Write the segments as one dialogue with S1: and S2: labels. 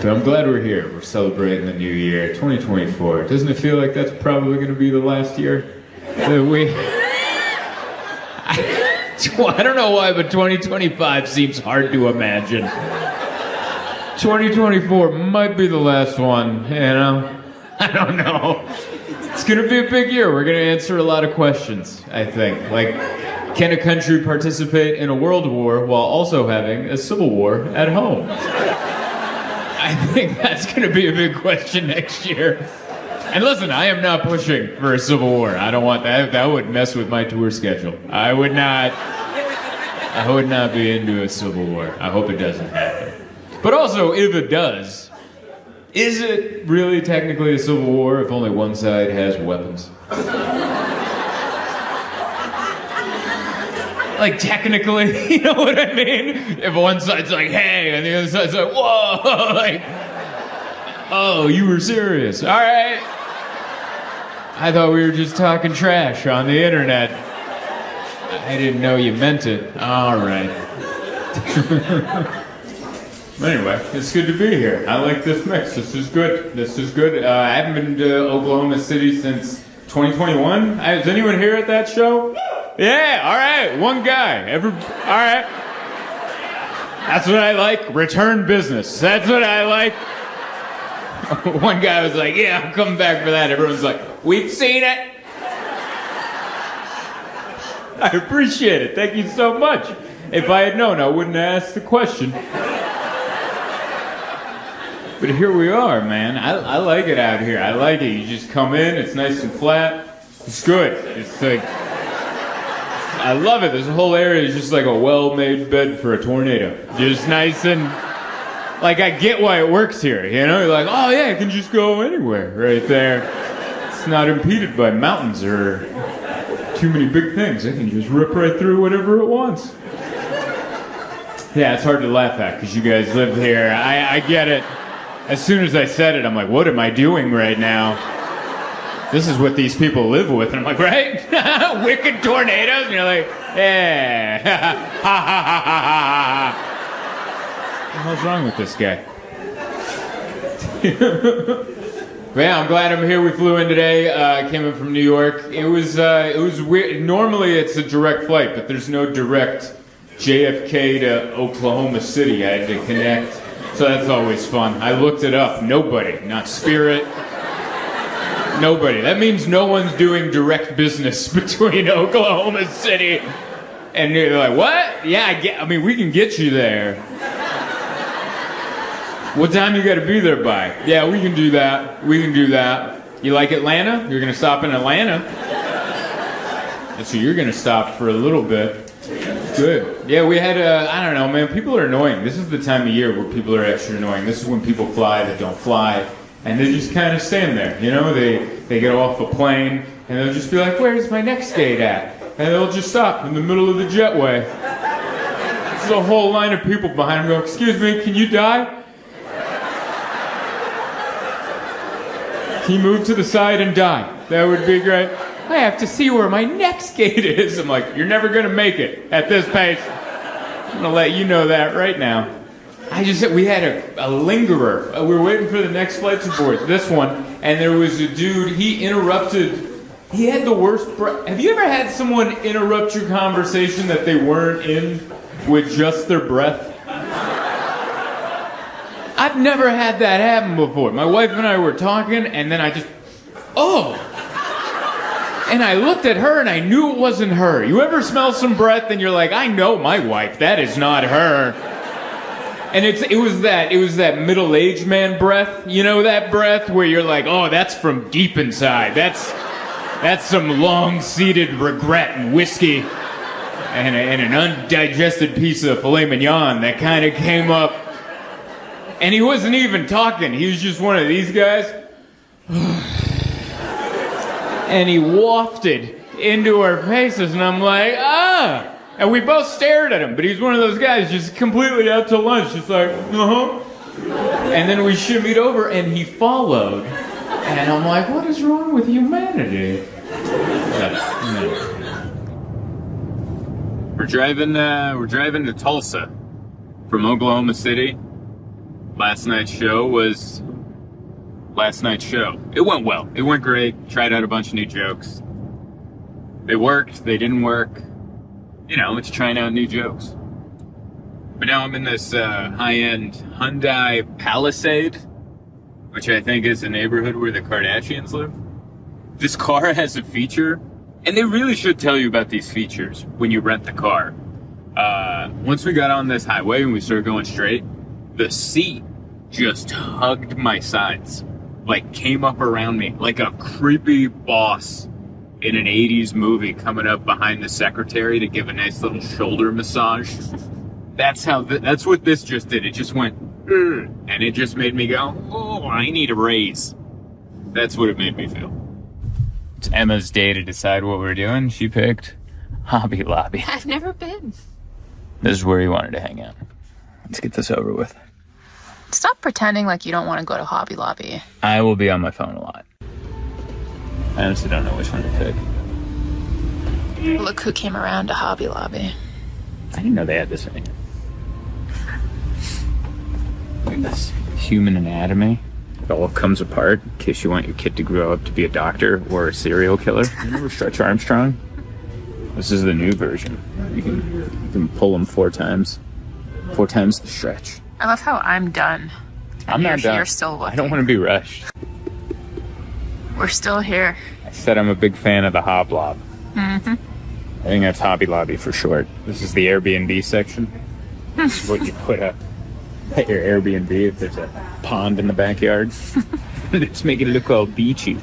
S1: But I'm glad we're here. We're celebrating the new year, 2024. Doesn't it feel like that's probably going to be the last year that we... I don't know why, but 2025 seems hard to imagine. 2024 might be the last one, you know? I don't know. It's going to be a big year. We're going to answer a lot of questions, I think. Like, can a country participate in a world war while also having a civil war at home? I think that's going to be a big question next year. And listen, I am not pushing for a civil war. I don't want that. That would mess with my tour schedule. I would not be into a civil war. I hope it doesn't happen. But also, if it does, is it really technically a civil war if only one side has weapons? Like, technically, you know what I mean? If one side's like, hey, and the other side's like, whoa, like, oh, you were serious. All right. I thought we were just talking trash on the internet. I didn't know you meant it. All right. Anyway, it's good to be here. I like this mix. This is good. I haven't been to Oklahoma City since 2021. Is anyone here at that show? Yeah, all right. One guy. All right. That's what I like. Return business. That's what I like. One guy was like, yeah, I'm coming back for that. Everyone's like, we've seen it. I appreciate it. Thank you so much. If I had known, I wouldn't have asked the question. But here we are, man. I like it out here. I like it. You just come in. It's nice and flat. It's good. It's like... I love it. This whole area is just like a well-made bed for a tornado. Just nice and... Like, I get why it works here, you know? You're like, oh, yeah, it can just go anywhere right there. It's not impeded by mountains or too many big things. It can just rip right through whatever it wants. Yeah, it's hard to laugh at because you guys live here. I get it. As soon as I said it, I'm like, what am I doing right now? This is what these people live with. And I'm like, right? Wicked tornadoes? And you're like, yeah. Ha ha ha ha ha. What the hell's wrong with this guy? Yeah, I'm glad I'm here. We flew in today. I came in from New York. It was weird. Normally it's a direct flight, but there's no direct JFK to Oklahoma City. I had to connect. So that's always fun. I looked it up. Nobody. Not Spirit. Nobody. That means no one's doing direct business between Oklahoma City and you're like, what? Yeah, I mean, we can get you there. What time you gotta be there by? Yeah, we can do that. You like Atlanta? You're gonna stop in Atlanta. And so you're gonna stop for a little bit. Good. Yeah, we had I don't know, man, people are annoying. This is the time of year where people are extra annoying. This is when people fly that don't fly. And they just kind of stand there, you know? They get off a plane, and they'll just be like, where's my next gate at? And they'll just stop in the middle of the jetway. There's a whole line of people behind them going, excuse me, can you die? Can you move to the side and die? That would be great. I have to see where my next gate is. I'm like, you're never going to make it at this pace. I'm going to let you know that right now. We had a lingerer. We were waiting for the next flight to board, this one, and there was a dude, he had the worst breath. Have you ever had someone interrupt your conversation that they weren't in with just their breath? I've never had that happen before. My wife and I were talking, and then I just, and I looked at her, and I knew it wasn't her. You ever smell some breath, and you're like, I know my wife, that is not her. And it was that middle-aged man breath. You know that breath where you're like, oh, that's from deep inside. That's some long-seated regret and whiskey and an undigested piece of filet mignon that kind of came up. And he wasn't even talking. He was just one of these guys. And he wafted into our faces, and I'm like, ah! And we both stared at him, but he's one of those guys just completely out to lunch, just like, And then we shimmied over, and he followed. And I'm like, what is wrong with humanity? We're driving to Tulsa from Oklahoma City. Last night's show was last night's show. It went well. It went great. Tried out a bunch of new jokes. They worked. They didn't work. You know, it's trying out new jokes. But now I'm in this high-end Hyundai Palisade, which I think is a neighborhood where the Kardashians live. This car has a feature, and they really should tell you about these features when you rent the car. Once we got on this highway and we started going straight, the seat just hugged my sides, like came up around me, like a creepy boss in an 80s movie coming up behind the secretary to give a nice little shoulder massage. That's what this just did. It just went, and it just made me go, oh, I need a raise. That's what it made me feel. It's Emma's day to decide what we're doing. She picked Hobby Lobby.
S2: I've never been.
S1: This is where you wanted to hang out. Let's get this over with.
S2: Stop pretending like you don't want to go to Hobby Lobby.
S1: I will be on my phone a lot. I honestly don't know which one to pick.
S2: Look who came around to Hobby Lobby.
S1: I didn't know they had this thing. Look at this. Human anatomy. It all comes apart in case you want your kid to grow up to be a doctor or a serial killer. Remember Stretch Armstrong? This is the new version. You can pull them 4 times. 4 times the stretch.
S2: I love how I'm done.
S1: I'm not done.
S2: You're still looking.
S1: I don't want to be rushed.
S2: We're still here.
S1: I said I'm a big fan of the Hoblob.
S2: Mm-hmm.
S1: I think that's Hobby Lobby for short. This is the Airbnb section. This is what you put up at your Airbnb if there's a pond in the backyard. Let's make it look all beachy.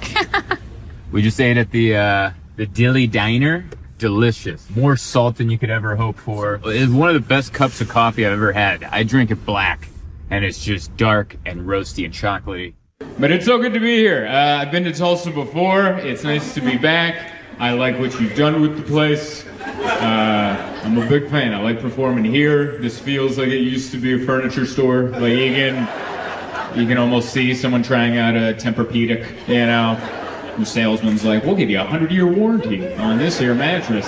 S1: We just ate at the Dilly Diner. Delicious. More salt than you could ever hope for. It's one of the best cups of coffee I've ever had. I drink it black, and it's just dark and roasty and chocolatey. But it's so good to be here. I've been to Tulsa before. It's nice to be back. I like what you've done with the place. I'm a big fan. I like performing here. This feels like it used to be a furniture store. Like you can almost see someone trying out a Tempur-Pedic, you know. The salesman's like, we'll give you a 100-year warranty on this here mattress.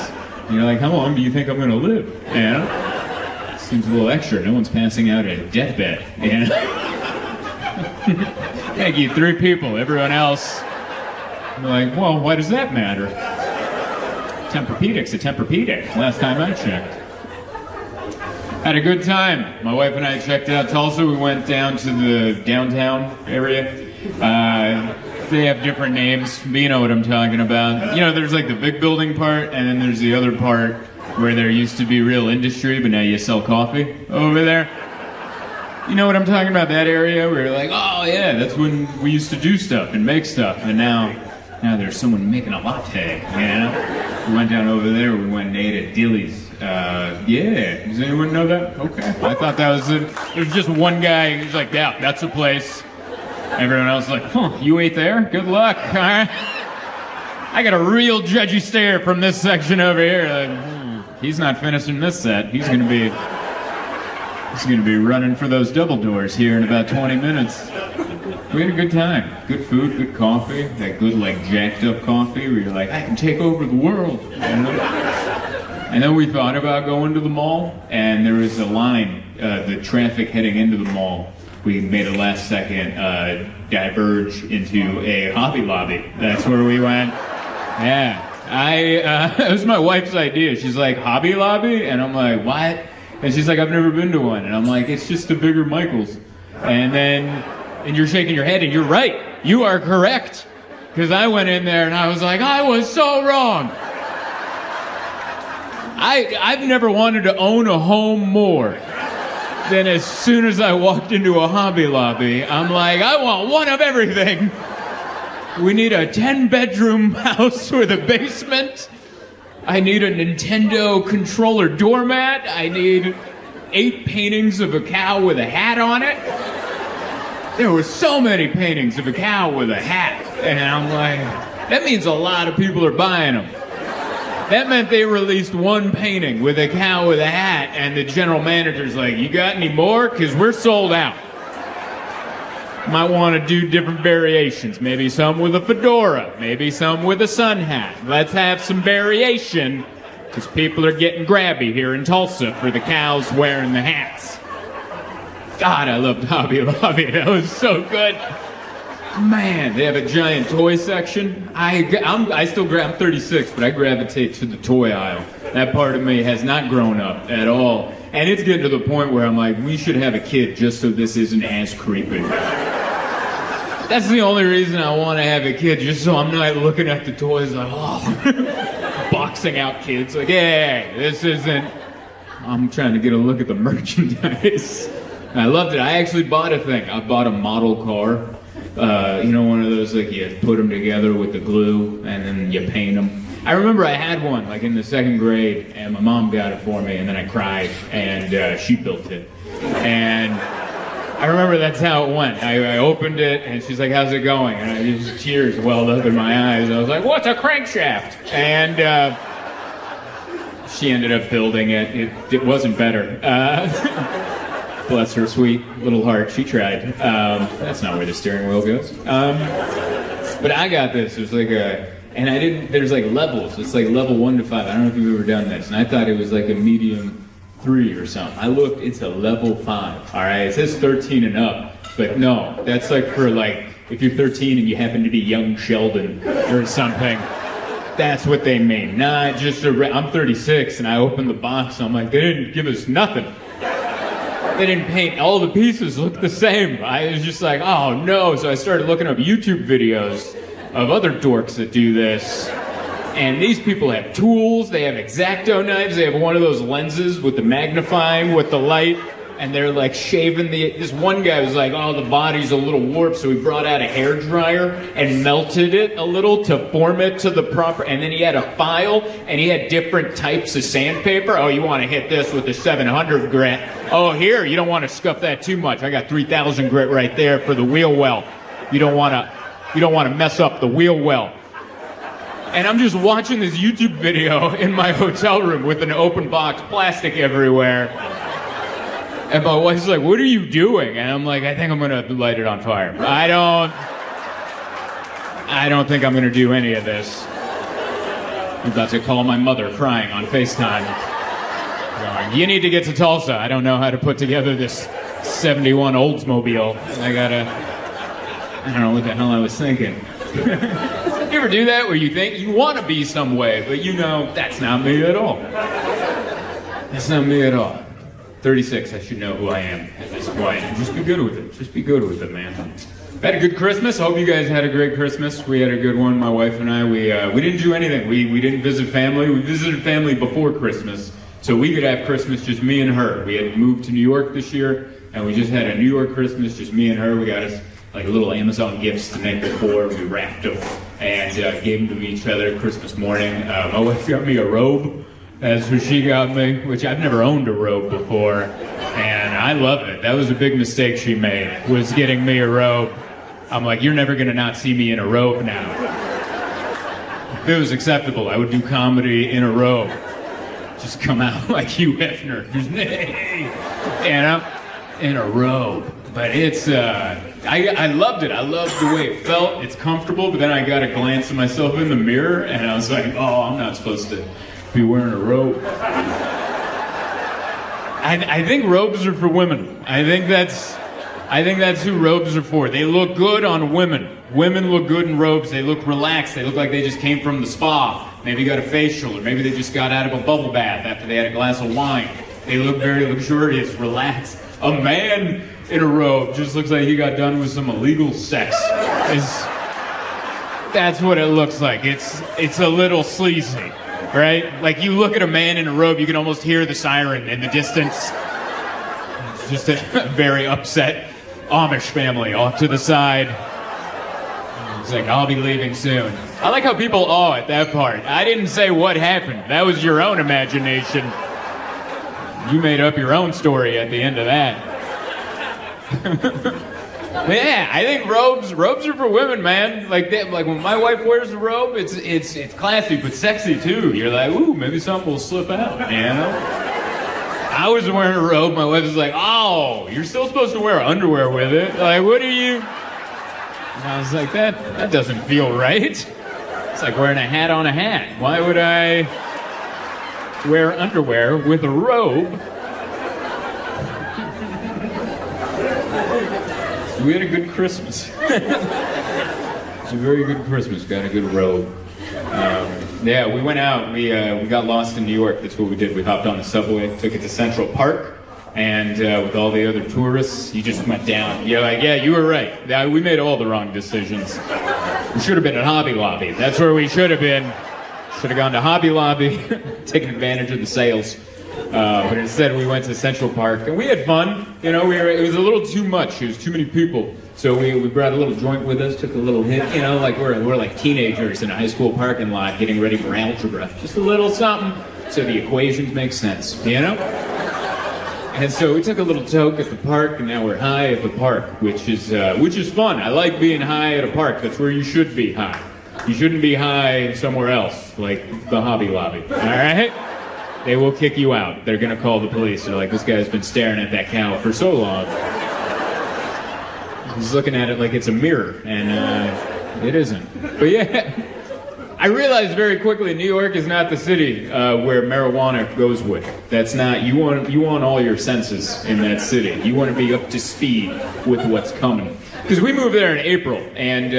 S1: And you're like, how long do you think I'm gonna live? You know? Seems a little extra. No one's passing out at a deathbed, you know? Thank you, 3 people. Everyone else, I'm like, well, why does that matter? Tempur-Pedic's a Tempur-Pedic, last time I checked. Had a good time. My wife and I checked out Tulsa. We went down to the downtown area. They have different names, but you know what I'm talking about. You know, there's like the big building part, and then there's the other part where there used to be real industry, but now you sell coffee over there. You know what I'm talking about, that area where you're like, oh yeah, that's when we used to do stuff and make stuff, and now there's someone making a latte, you know? We went down over there, we went and ate at Dilly's. Yeah, does anyone know that? Okay. I thought that was it. There's just one guy who's like, yeah, that's a place. Everyone else is like, huh, you ate there? Good luck. All right. I got a real judgy stare from this section over here. Like, he's not finishing this set. He's gonna be running for those double doors here in about 20 minutes. We had a good time. Good food, good coffee. That good, like, jacked up coffee where you're like, I can take over the world. You know? And then we thought about going to the mall, and there was a line, the traffic heading into the mall. We made a last second diverge into a Hobby Lobby. That's where we went. Yeah. It was my wife's idea. She's like, Hobby Lobby? And I'm like, what? And she's like, I've never been to one. And I'm like, it's just a bigger Michael's. And you're shaking your head, and you're right. You are correct. Because I went in there, and I was like, I was so wrong. I've never wanted to own a home more. Then as soon as I walked into a Hobby Lobby, I'm like, I want one of everything. We need a 10-bedroom house with a basement. I need a Nintendo controller doormat. I need 8 paintings of a cow with a hat on it. There were so many paintings of a cow with a hat. And I'm like, that means a lot of people are buying them. That meant they released one painting with a cow with a hat, and the general manager's like, you got any more? Because we're sold out. Might want to do different variations. Maybe some with a fedora. Maybe some with a sun hat. Let's have some variation, because people are getting grabby here in Tulsa for the cows wearing the hats. God, I loved Hobby Lobby. That was so good. Man, they have a giant toy section. I'm 36, but I gravitate to the toy aisle. That part of me has not grown up at all. And it's getting to the point where I'm like, we should have a kid just so this isn't as creepy. That's the only reason I want to have a kid, just so I'm not looking at the toys like, oh, boxing out kids. Like, hey, this isn't... I'm trying to get a look at the merchandise. I loved it. I actually bought a thing. I bought a model car. One of those, like, you put them together with the glue and then you paint them. I remember I had one, like, in the 2nd grade, and my mom got it for me, and then I cried, and she built it. And I remember that's how it went. I opened it, and she's like, how's it going? And just tears welled up in my eyes. I was like, what's a crankshaft? And she ended up building it. It wasn't better. Bless her sweet little heart. She tried. That's not where the steering wheel goes. But I got this. There's like there's like levels. It's like level 1 to 5. I don't know if you've ever done this. And I thought it was like a medium 3 or something. I looked, it's a level 5. All right, it says 13 and up. But no, that's like for like, if you're 13 and you happen to be young Sheldon or something. That's what they mean. Not just I'm 36 and I opened the box and I'm like, they didn't give us nothing. They didn't paint. All the pieces look the same. I was just like, oh no. So I started looking up YouTube videos of other dorks that do this. And these people have tools. They have X-Acto knives. They have one of those lenses with the magnifying, with the light. And they're like shaving this one guy was like, oh, the body's a little warped. So he brought out a hairdryer and melted it a little to form it to the proper. And then he had a file and he had different types of sandpaper. Oh, you want to hit this with the 700 grit. Oh, here, you don't want to scuff that too much. I got 3000 grit right there for the wheel well. You don't want to mess up the wheel well. And I'm just watching this YouTube video in my hotel room with an open box, plastic everywhere. And my wife's like, what are you doing? And I'm like, I think I'm going to light it on fire. I don't think I'm going to do any of this. I'm about to call my mother crying on FaceTime. Going, you need to get to Tulsa. I don't know how to put together this 71 Oldsmobile. I don't know what the hell I was thinking. You ever do that where you think you want to be some way, but you know, that's not me at all. That's not me at all. 36, I should know who I am at this point. Just be good with it. Just be good with it, man. Had a good Christmas. Hope you guys had a great Christmas. We had a good one, my wife and I. We didn't do anything. We didn't visit family. We visited family before Christmas, so we could have Christmas just me and her. We had moved to New York this year, and we just had a New York Christmas, just me and her. We got us like little Amazon gifts the night before. We wrapped them and gave them to each other Christmas morning. My wife got me a robe. That's what she got me, which I've never owned a robe before, and I love it. That was a big mistake she made, was getting me a robe. I'm like, you're never gonna not see me in a robe now. If it was acceptable, I would do comedy in a robe. Just come out like Hugh Hefner, just, hey, and I'm in a robe. But it's, I loved it. I loved the way it felt. It's comfortable, but then I got a glance at myself in the mirror, and I was like, oh, I'm not supposed to be wearing a robe. I think robes are for women. I think that's who robes are for. They look good on women. Women look good in robes. They look relaxed. They look like they just came from the spa. Maybe got a facial, or maybe they just got out of a bubble bath after they had a glass of wine. They look very luxurious, relaxed. A man in a robe just looks like he got done with some illegal sex. That's what it looks like. It's a little sleazy. Right? Like, you look at a man in a robe, you can almost hear the siren in the distance. It's just a very upset Amish family off to the side. It's like, I'll be leaving soon. I like how people awe at that part. I didn't say what happened. That was your own imagination. You made up your own story at the end of that. But yeah, I think robes are for women, man. Like when my wife wears a robe, it's classy but sexy too. You're like, ooh, maybe something will slip out, you know? I was wearing a robe, my wife was like, oh, you're still supposed to wear underwear with it. Like, what are you? And I was like, that doesn't feel right. It's like wearing a hat on a hat. Why would I wear underwear with a robe? We had a good Christmas. It's a very good Christmas. Got a good robe. Yeah, we went out. We got lost in New York. That's what we did. We hopped on the subway, took it to Central Park, and with all the other tourists, you just went down. You're like, yeah, you were right. We made all the wrong decisions. We should have been at Hobby Lobby. That's where we should have been. Should have gone to Hobby Lobby, taken advantage of the sales. But instead, we went to Central Park, and we had fun. You know, it was a little too much. It was too many people. So we brought a little joint with us, took a little hit. You know, like we're like teenagers in a high school parking lot getting ready for algebra. Just a little something so the equations make sense. You know. And so we took a little toke at the park, and now we're high at the park, which is fun. I like being high at a park. That's where you should be high. You shouldn't be high somewhere else, like the Hobby Lobby. All right. They will kick you out. They're going to call the police. They're like, this guy's been staring at that cow for so long. He's looking at it like it's a mirror, and it isn't. But yeah, I realized very quickly New York is not the city where marijuana goes with. That's not, you want all your senses in that city. You want to be up to speed with what's coming. Because we moved there in April, and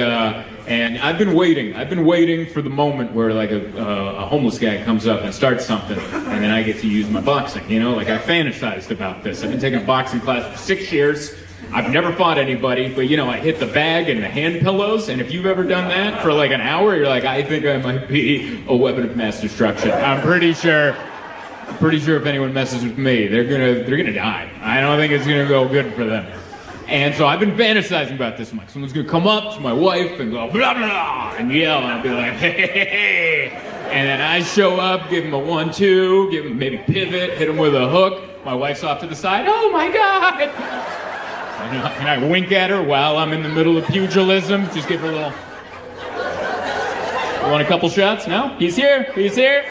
S1: I've been waiting for the moment where like a homeless guy comes up and starts something, and then I get to use my boxing, you know? Like I fantasized about this. I've been taking a boxing class for 6 years. I've never fought anybody, but you know, I hit the bag and the hand pillows, and if you've ever done that for like an hour, you're like, I think I might be a weapon of mass destruction. I'm pretty sure if anyone messes with me, they're gonna die. I don't think it's gonna go good for them. And so I've been fantasizing about this. Like, someone's gonna come up to my wife and go blah blah and yell, and I'll be like, hey, hey, hey. And then I show up, give him a 1-2, give him maybe pivot, hit him with a hook. My wife's off to the side. Oh my God! And I wink at her while I'm in the middle of pugilism. Just give her a little. You want a couple shots? No? He's here. He's here.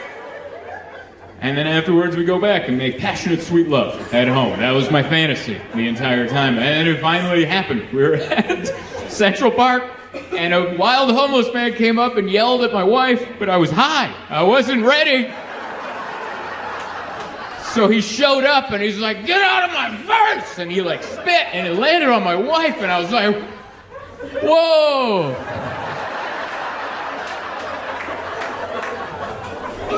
S1: And then afterwards we go back and make passionate sweet love at home. That was my fantasy the entire time. And it finally happened. We were at Central Park, and a wild homeless man came up and yelled at my wife, but I was high. I wasn't ready. So he showed up and he's like, get out of my face! And he like spit and it landed on my wife, and I was like, whoa!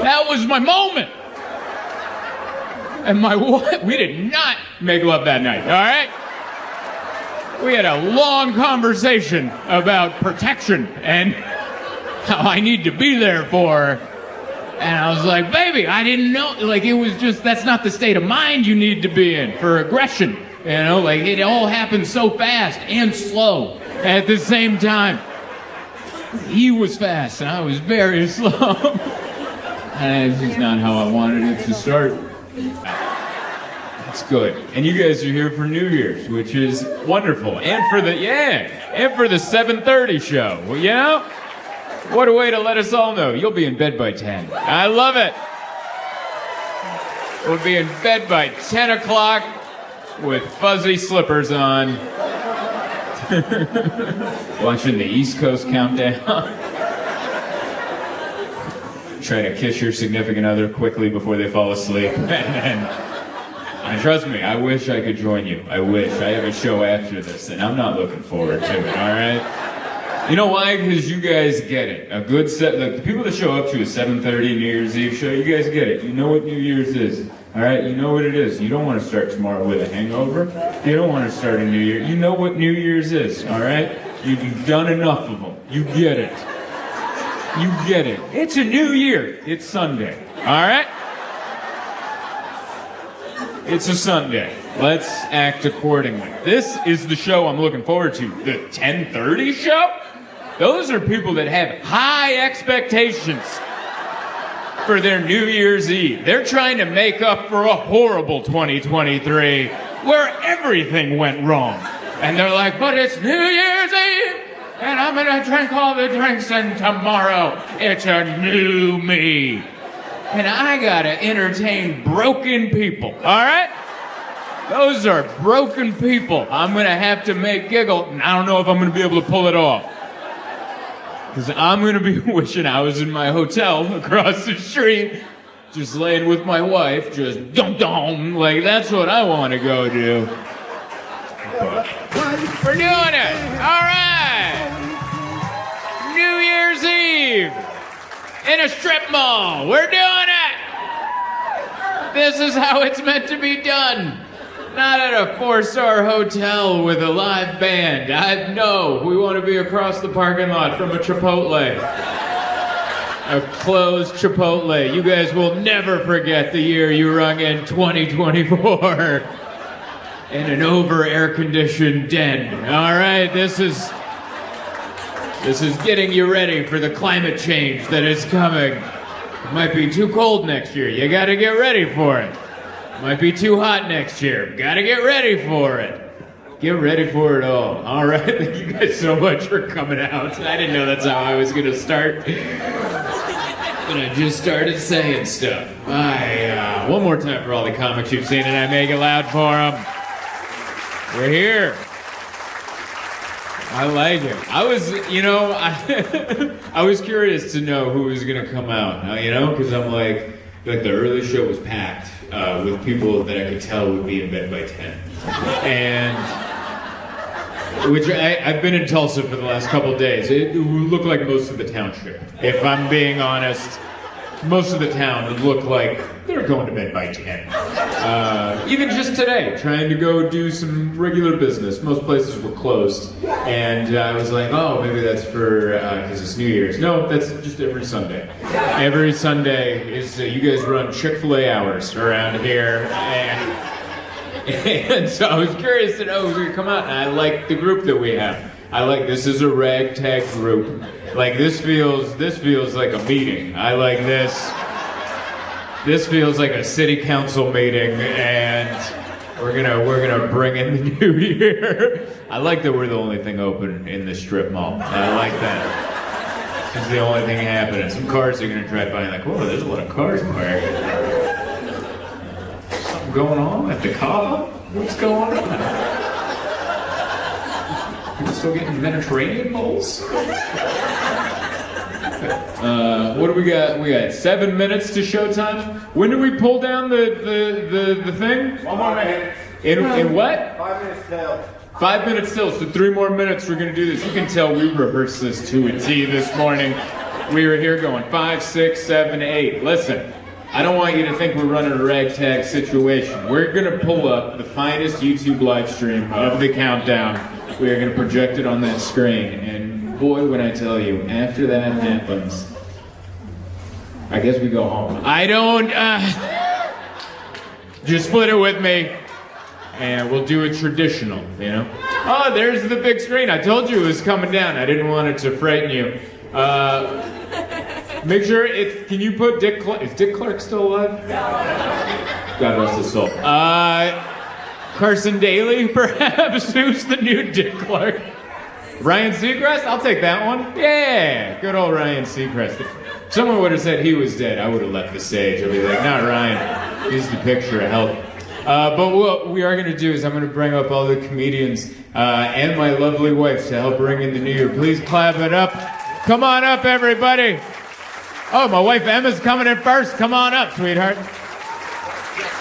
S1: That was my moment. And my wife, we did not make love that night, all right? We had a long conversation about protection and how I need to be there for her. And I was like, baby, I didn't know, like it was just, that's not the state of mind you need to be in for aggression. You know, like it all happened so fast and slow at the same time. He was fast and I was very slow. And it's just not how I wanted it to start. It's good. And you guys are here for New Year's, which is wonderful. And for the 7:30 show, well, you know? What a way to let us all know. You'll be in bed by 10. I love it. We'll be in bed by 10 o'clock with fuzzy slippers on. Watching the East Coast countdown. Try to kiss your significant other quickly before they fall asleep. And trust me, I wish I could join you. I wish. I have a show after this, and I'm not looking forward to it, all right? You know why? Because you guys get it. A good set, like the people that show up to a 7:30 New Year's Eve show, you guys get it. You know what New Year's is, all right? You know what it is. You don't want to start tomorrow with a hangover. You don't want to start a New Year. You know what New Year's is, all right? You've done enough of them. You get it. You get it. It's a new year. It's Sunday, all right? It's a Sunday. Let's act accordingly. This is the show I'm looking forward to. The 10:30 show? Those are people that have high expectations for their New Year's Eve. They're trying to make up for a horrible 2023 where everything went wrong. And they're like, but it's New Year's Eve, and I'm gonna drink all the drinks, and tomorrow it's a new me. And I gotta entertain broken people, all right? Those are broken people. I'm gonna have to make giggle, and I don't know if I'm gonna be able to pull it off. Because I'm gonna be wishing I was in my hotel across the street, just laying with my wife, just dum-dum, like that's what I wanna go do. But We're doing it. All right. New Year's Eve in a strip mall. We're doing it. This is how it's meant to be done. Not at a 4-star hotel with a live band. No, we want to be across the parking lot from a Chipotle. A closed Chipotle. You guys will never forget the year you rung in 2024 in an over-air-conditioned den. All right, this is getting you ready for the climate change that is coming. It might be too cold next year. You got to get ready for it. Might be too hot next year. Gotta get ready for it. Get ready for it all. All right, thank you guys so much for coming out. I didn't know that's how I was gonna start. But I just started saying stuff. One more time for all the comics you've seen, and I make it loud for them. We're here. I like it. I was curious to know who was gonna come out, because I'm like the early show was packed with people that I could tell would be in bed by 10. And, which I've been in Tulsa for the last couple of days. It looked like most of the township. If I'm being honest, most of the town would look like they were going to bed by 10. Even just today, trying to go do some regular business. Most places were closed. And I was like, oh, maybe that's for, because it's New Year's. No, that's just every Sunday. Every Sunday is, you guys run Chick-fil-A hours around here. And so I was curious to know who's going to come out. And I like the group that we have. This is a ragtag group. Like, this feels like a meeting. I like this. This feels like a city council meeting, and we're gonna bring in the new year. I like that we're the only thing open in the strip mall. I like that. This is the only thing happening. Some cars are gonna drive by and like, whoa, there's a lot of cars parked. Something going on at the Cava? What's going on? People still getting Mediterranean bowls? What do we got? We got 7 minutes to showtime. When do we pull down the thing?
S3: 1 more minute.
S1: In what?
S3: 5 minutes till.
S1: 5 minutes still, so 3 more minutes we're gonna do this. You can tell we rehearsed this to a T this morning. We were here going 5, 6, 7, 8. Listen, I don't want you to think we're running a ragtag situation. We're gonna pull up the finest YouTube live stream of the countdown. We are gonna project it on that screen, and boy, when I tell you, after that happens, I guess we go home. I don't, just split it with me, and we'll do it traditional, Oh, there's the big screen. I told you it was coming down. I didn't want it to frighten you. Make sure can you put Dick Clark, is Dick Clark still alive? God rest his soul. Carson Daly, perhaps? Who's the new Dick Clark? Ryan Seacrest? I'll take that one. Yeah, good old Ryan Seacrest. If someone would have said he was dead, I would have left the stage. I'd be like, not Ryan. He's the picture of health. But what we are going to do is I'm going to bring up all the comedians and my lovely wife to help bring in the new year. Please clap it up. Come on up, everybody. Oh, my wife Emma's coming in first. Come on up, sweetheart.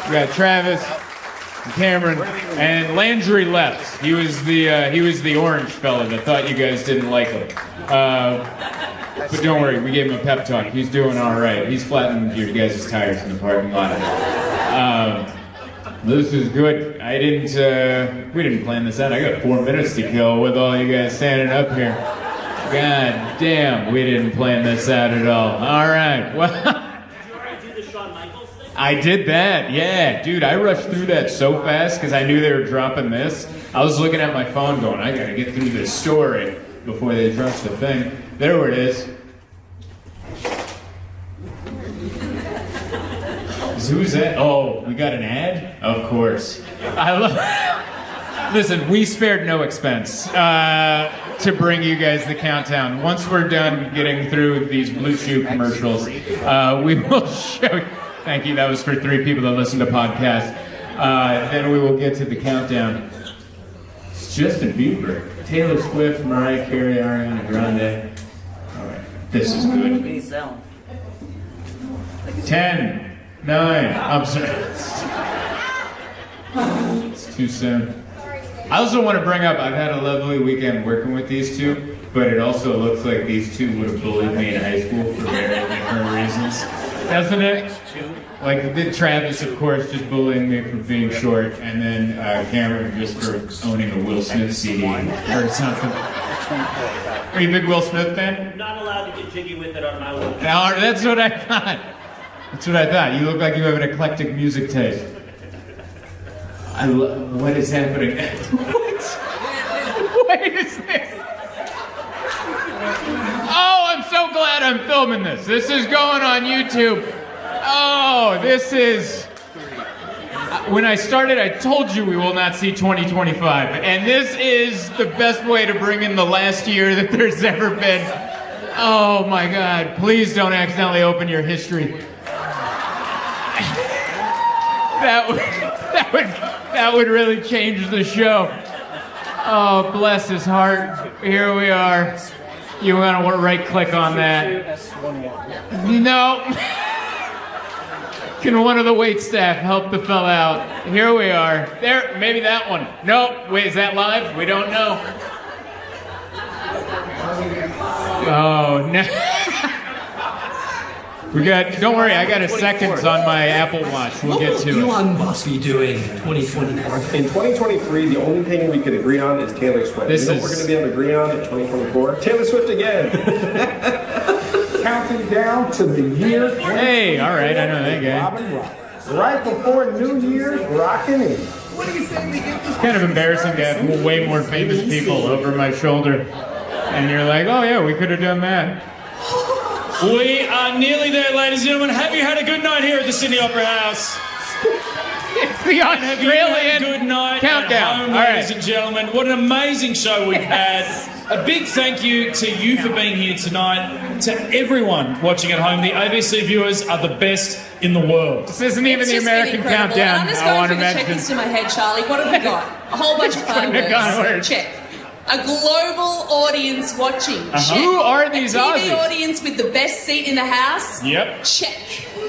S1: We got Travis, Cameron, and Landry left. He was the orange fella that thought you guys didn't like him. But don't worry, we gave him a pep talk. He's doing all right. He's flattening your guys' tires in the parking lot. This is good. We didn't plan this out. I got 4 minutes to kill with all you guys standing up here. God damn, we didn't plan this out at all. All right, well. I did that, yeah. Dude, I rushed through that so fast because I knew they were dropping this. I was looking at my phone going, I gotta get through this story before they drop the thing. There it is. Who's that? Oh, we got an ad? Of course. Listen, we spared no expense to bring you guys the countdown. Once we're done getting through these Blue Chew commercials, we will show you. Thank you. That was for 3 people that listen to podcasts. Then we will get to the countdown. It's Justin Bieber, Taylor Swift, Mariah Carey, Ariana Grande. All right, this is good. 10, 9. I'm sorry. It's too soon. I also want to bring up, I've had a lovely weekend working with these two, but it also looks like these two would have bullied me in high school for very different reasons. Doesn't it? Like, Travis, of course, just bullying me for being short, and then Cameron just for owning a Will Smith CD or something. Are you a big Will Smith fan?
S3: I'm not allowed to get jiggy with it on my level.
S1: No, that's what I thought. That's what I thought. You look like you have an eclectic music taste. What is happening? What is this? Oh, I'm so glad I'm filming this. This is going on YouTube. Oh, this is... When I started, I told you we will not see 2025. And this is the best way to bring in the last year that there's ever been. Oh my God, please don't accidentally open your history. That would really change the show. Oh, bless his heart. Here we are. You want to right click on that. No. Can one of the wait staff help the fella out? Here we are. There, maybe that one. Nope. Wait, is that live? We don't know. Oh, no. Don't worry, I got a seconds on my Apple Watch. We'll get to it.
S4: Elon Musk be doing 2024?
S5: In 2023, the only thing we could agree on is Taylor Swift. You know what we're going to be able to agree on in 2024? Taylor Swift again.
S6: Counting down to the year.
S1: Hey, all right, I know that guy.
S6: Right before New Year's, rocking in.
S1: It's kind of embarrassing to have way more famous people over my shoulder. And you're like, oh yeah, we could have done that.
S3: We are nearly there, ladies and gentlemen. Have you had a good night here at the Sydney Opera House?
S1: It's the Australian
S3: good night
S1: countdown.
S3: At home,
S1: all right.
S3: ladies and gentlemen. What an amazing show we've had. A big thank you to you for being here tonight. To everyone watching at home, the ABC viewers are the best in the world.
S1: This isn't even the American countdown.
S7: I'm just
S1: I
S7: going
S1: want
S7: through
S1: to
S7: the
S1: mention.
S7: checklist in my head, Charlie. What have we got? A whole bunch of
S1: Couldn't have gone worse.
S7: fireworks. Check. A global audience watching. Check.
S1: Who are these
S7: A TV
S1: Aussies?
S7: audience with the best seat in the house.
S3: Yep.
S7: Check.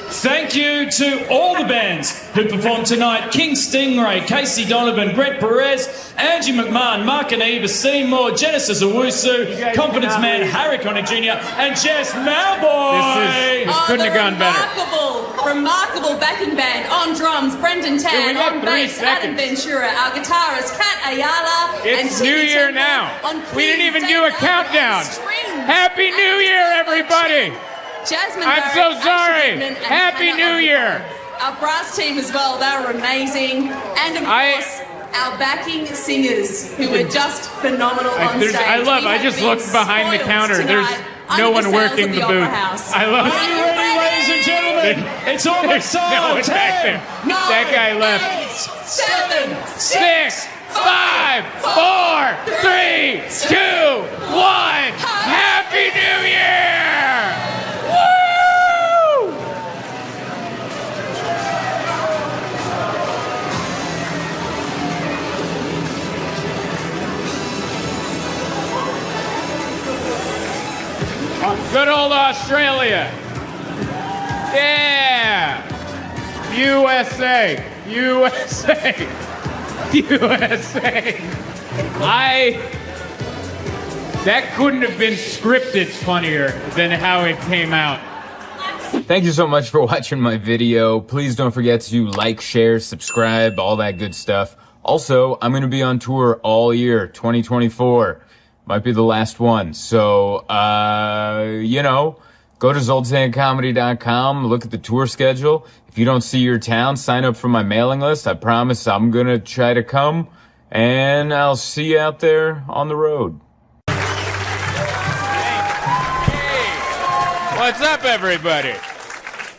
S3: Thank you to all the bands who performed tonight. King Stingray, Casey Donovan, Brett Perez, Angie McMahon, Mark and Eva Seymour, Genesis Owusu, Confidence Man, Harry Connick Jr., and Jess Malboy.
S1: This couldn't have gone better.
S7: Remarkable backing band. On drums, Brendan Tan.
S1: we got
S7: On
S1: 3
S7: bass, Adam
S1: seconds.
S7: Ventura. Our guitarist, Kat Ayala.
S1: It's
S7: and
S1: New
S7: Timmy
S1: Year
S7: Temple.
S1: now.
S7: On
S1: We didn't
S7: keys,
S1: even
S7: Dave
S1: do a
S7: Allen
S1: countdown.
S7: on strings.
S1: Happy New Year, everybody.
S7: Jasmine
S1: I'm
S7: Barrett,
S1: so
S7: Ashley
S1: sorry.
S7: Goodman, and
S1: Happy
S7: Hannah
S1: New
S7: Oliver.
S1: Year.
S7: Our brass team as well, they were amazing. And of course, our backing singers, who were just phenomenal on stage.
S1: I just looked behind the counter. There's no one working the booth. I love
S3: Are you ready, ladies and gentlemen? It's almost
S1: No
S3: time.
S1: one back there. That guy left.
S7: 7,
S1: 6, 5, 4, 3, 2, 1. Happy New Year! Woo! Good old Australia. Yeah. USA. USA. USA. That couldn't have been scripted funnier than how it came out. Thank you so much for watching my video. Please don't forget to like, share, subscribe, all that good stuff. Also, I'm going to be on tour all year, 2024. Might be the last one. So, go to zoltancomedy.com, look at the tour schedule. If you don't see your town, sign up for my mailing list. I promise I'm going to try to come, and I'll see you out there on the road. Hey, what's up, everybody?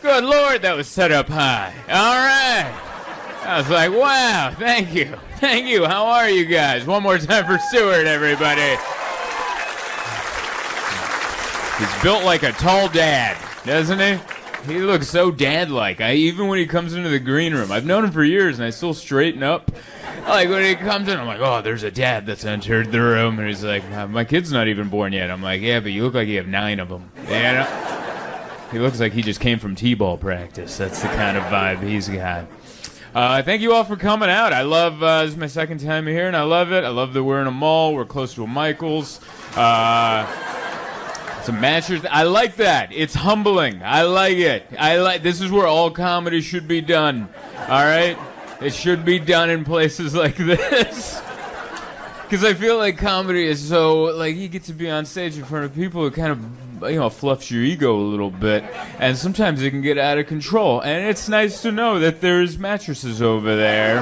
S1: Good Lord, that was set up high. All right. I was like, wow, thank you. Thank you. How are you guys? One more time for Stuart, everybody. He's built like a tall dad, doesn't he? He looks so dad-like. Even when he comes into the green room, I've known him for years, and I still straighten up. Like, when he comes in, I'm like, oh, there's a dad that's entered the room. And he's like, my kid's not even born yet. I'm like, yeah, but you look like you have 9 of them. He looks like he just came from T-ball practice. That's the kind of vibe he's got. Thank you all for coming out. I love, this is my second time here, and I love it. I love that we're in a mall. We're close to a Michael's. Some matchers. I like that. It's humbling. I like it. This is where all comedy should be done. All right? It should be done in places like this. Because I feel like comedy is so, like, you get to be on stage in front of people who kind of, fluffs your ego a little bit. And sometimes it can get out of control. And it's nice to know that there's mattresses over there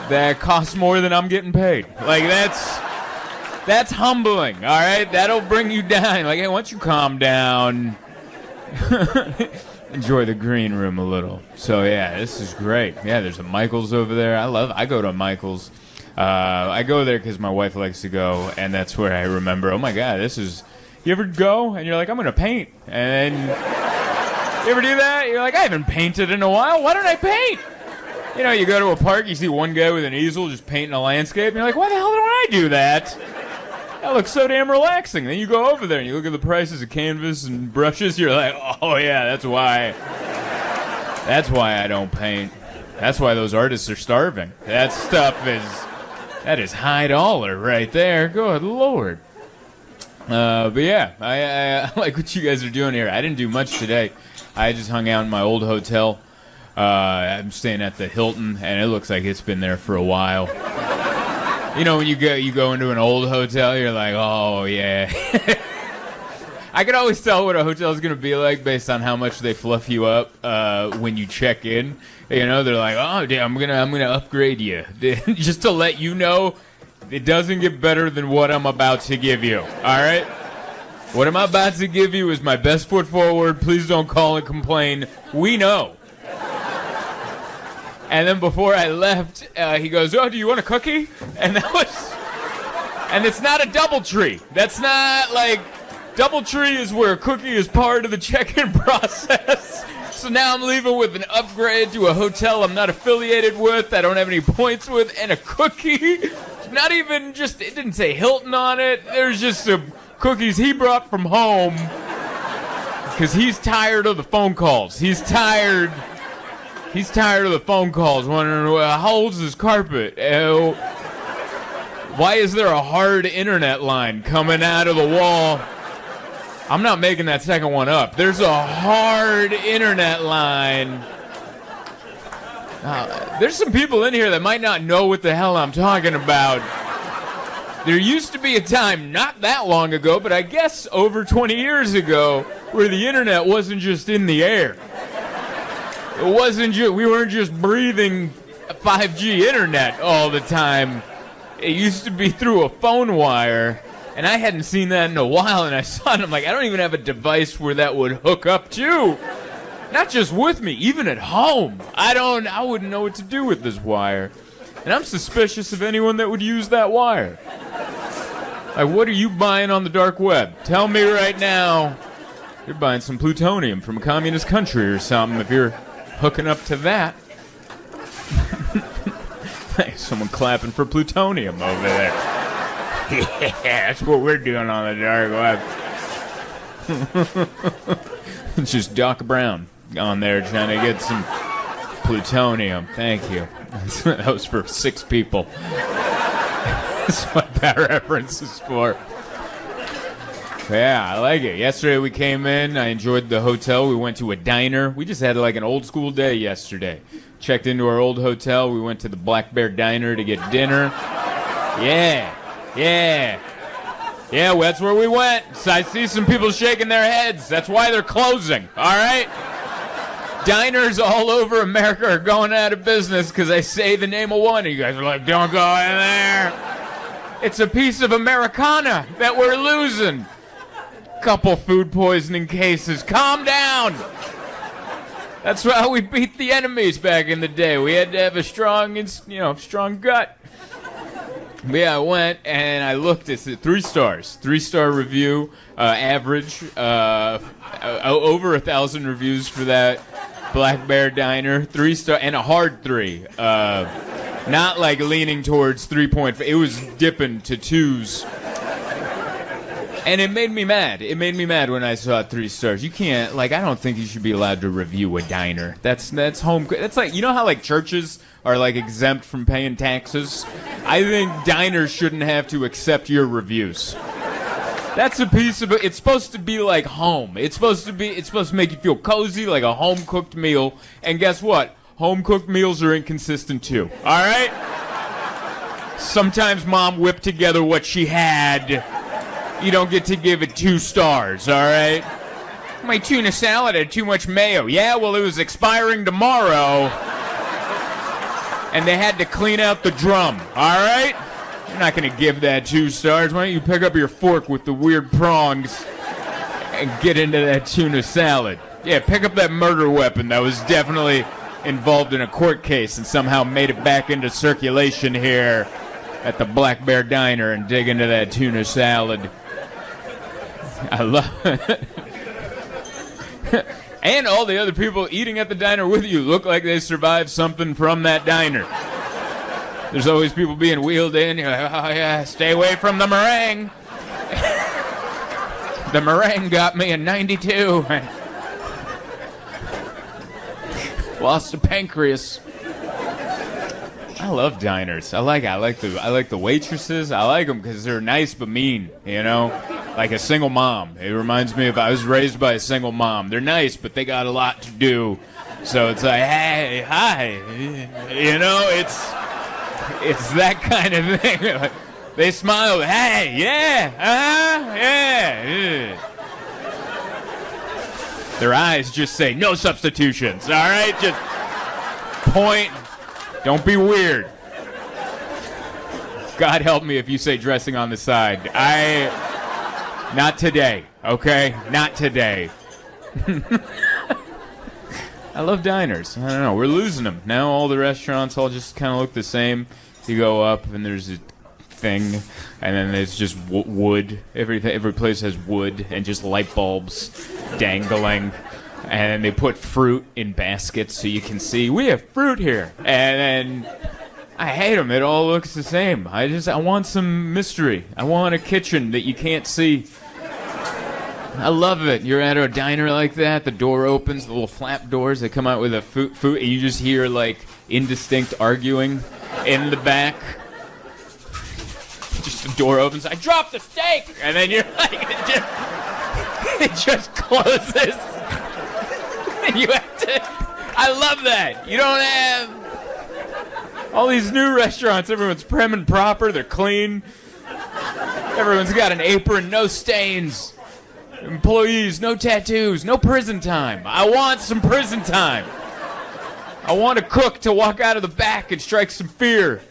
S1: that cost more than I'm getting paid. Like, that's humbling, all right? That'll bring you down. Like, hey, once you calm down, enjoy the green room a little. So, yeah, this is great. Yeah, there's a Michael's over there. I go to Michael's. I go there because my wife likes to go, and that's where I remember, oh, my God, you ever go, and you're like, I'm going to paint. And you ever do that? You're like, I haven't painted in a while. Why don't I paint? You go to a park, you see one guy with an easel just painting a landscape, and you're like, why the hell don't I do that? That looks so damn relaxing. Then you go over there and you look at the prices of canvas and brushes. You're like, oh yeah, that's why I don't paint. That's why those artists are starving. That is high dollar right there. Good Lord. But yeah, I like what you guys are doing here. I didn't do much today. I just hung out in my old hotel. I'm staying at the Hilton, and it looks like it's been there for a while. When you go into an old hotel, you're like, oh, yeah. I can always tell what a hotel is going to be like based on how much they fluff you up when you check in. They're like, oh, damn, I'm gonna upgrade you. Just to let you know, it doesn't get better than what I'm about to give you, all right? What I'm about to give you is my best foot forward. Please don't call and complain. We know. And then before I left, he goes, oh, do you want a cookie? And it's not a DoubleTree. That's not like, DoubleTree is where a cookie is part of the check-in process. So now I'm leaving with an upgrade to a hotel I'm not affiliated with, I don't have any points with, and a cookie. Not even just, it didn't say Hilton on it. There's just some cookies he brought from home. Because he's tired of the phone calls. He's tired of the phone calls, wondering, how old is this carpet? Why is there a hard internet line coming out of the wall? I'm not making that second one up. There's a hard internet line. There's some people in here that might not know what the hell I'm talking about. There used to be a time not that long ago, but I guess over 20 years ago, where the internet wasn't just in the air. We weren't just breathing 5G internet all the time. It used to be through a phone wire, and I hadn't seen that in a while, and I saw it, and I'm like, I don't even have a device where that would hook up to. Not just with me, even at home. I wouldn't know what to do with this wire. And I'm suspicious of anyone that would use that wire. Like, what are you buying on the dark web? Tell me right now. You're buying some plutonium from a communist country or something if you're hooking up to that. Hey, someone clapping for plutonium over there. Yeah, that's what we're doing on the dark web. It's just Doc Brown on there trying to get some plutonium. Thank you. That was for 6 people. That's what that reference is for. Yeah, I like it. Yesterday we came in. I enjoyed the hotel. We went to a diner. We just had like an old school day yesterday. Checked into our old hotel. We went to the Black Bear Diner to get dinner. Yeah. Yeah, well, that's where we went. So I see some people shaking their heads. That's why they're closing, all right? Diners all over America are going out of business because I say the name of one, and you guys are like, don't go in there. It's a piece of Americana that we're losing. Couple food poisoning cases. Calm down. That's how we beat the enemies back in the day. We had to have a strong gut. But yeah, I went and I looked. It's 3 stars. 3-star review, average. Over 1,000 reviews for that Black Bear Diner. 3-star and a hard 3. Not like leaning towards 3.5. It was dipping to 2s. And it made me mad. It made me mad when I saw 3 stars. You can't, like, I don't think you should be allowed to review a diner. That's home. That's like, you know how, like, churches are, like, exempt from paying taxes? I think diners shouldn't have to accept your reviews. That's a piece of it. It's supposed to be like home. It's supposed to make you feel cozy, like a home-cooked meal. And guess what? Home-cooked meals are inconsistent, too. All right? Sometimes Mom whipped together what she had. You don't get to give it 2 stars, all right? My tuna salad had too much mayo. Yeah, well, it was expiring tomorrow. And they had to clean out the drum, all right? You're not going to give that 2 stars. Why don't you pick up your fork with the weird prongs and get into that tuna salad? Yeah, pick up that murder weapon that was definitely involved in a court case and somehow made it back into circulation here at the Black Bear Diner and dig into that tuna salad. I love it. And all the other people eating at the diner with you look like they survived something from that diner. There's always people being wheeled in. You're like, oh yeah, stay away from the meringue. The meringue got me in 92. Lost a pancreas. I love diners. I like the waitresses. I like them because they're nice but mean, you know? Like a single mom. It reminds me of, I was raised by a single mom. They're nice, but they got a lot to do. So it's like, hey, hi. You know, it's that kind of thing. They smile, hey, yeah, yeah. Their eyes just say, no substitutions, all right? Just point. Don't be weird. God help me if you say dressing on the side. Not today, okay? Not today. I love diners. I don't know. We're losing them. Now all the restaurants all just kind of look the same. You go up and there's a thing, and then there's just wood. Every place has wood and just light bulbs dangling. And they put fruit in baskets so you can see, we have fruit here. And then I hate them. It all looks the same. I want some mystery. I want a kitchen that you can't see. I love it. You're at a diner like that, the door opens, the little flap doors, they come out with a food, and you just hear, like, indistinct arguing in the back. Just the door opens, I dropped the steak! And then you're like, it just closes. And you have to, I love that. You don't have all these new restaurants, everyone's prim and proper, they're clean. Everyone's got an apron, no stains. Employees, no tattoos, no prison time. I want some prison time. I want a cook to walk out of the back and strike some fear.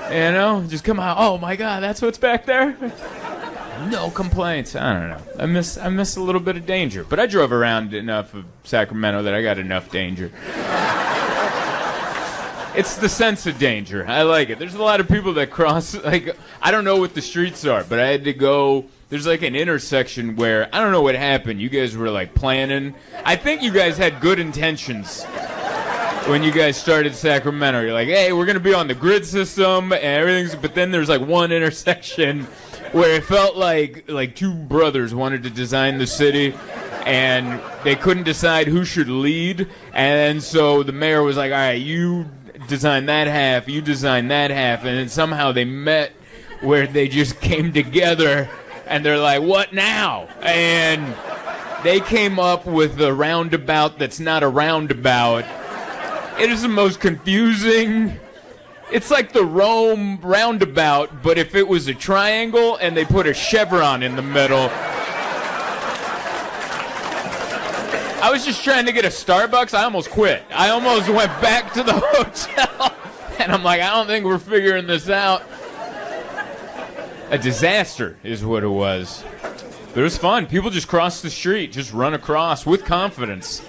S1: You know, just come out, oh my God, that's what's back there? No complaints. I don't know. I miss a little bit of danger. But I drove around enough of Sacramento that I got enough danger. It's the sense of danger. I like it. There's a lot of people that cross, like, I don't know what the streets are, but I had to go. There's like an intersection where, I don't know what happened. You guys were like planning. I think you guys had good intentions when you guys started Sacramento. You're like, hey, we're going to be on the grid system and everything's, but then there's like one intersection where it felt like 2 brothers wanted to design the city and they couldn't decide who should lead. And so the mayor was like, all right, you design that half, you design that half. And then somehow they met where they just came together. And they're like, what now? And they came up with a roundabout that's not a roundabout. It is the most confusing. It's like the Rome roundabout, but if it was a triangle and they put a chevron in the middle. I was just trying to get a Starbucks. I almost quit. I almost went back to the hotel. And I'm like, I don't think we're figuring this out. A disaster is what it was. But it was fun. People just cross the street, just run across with confidence.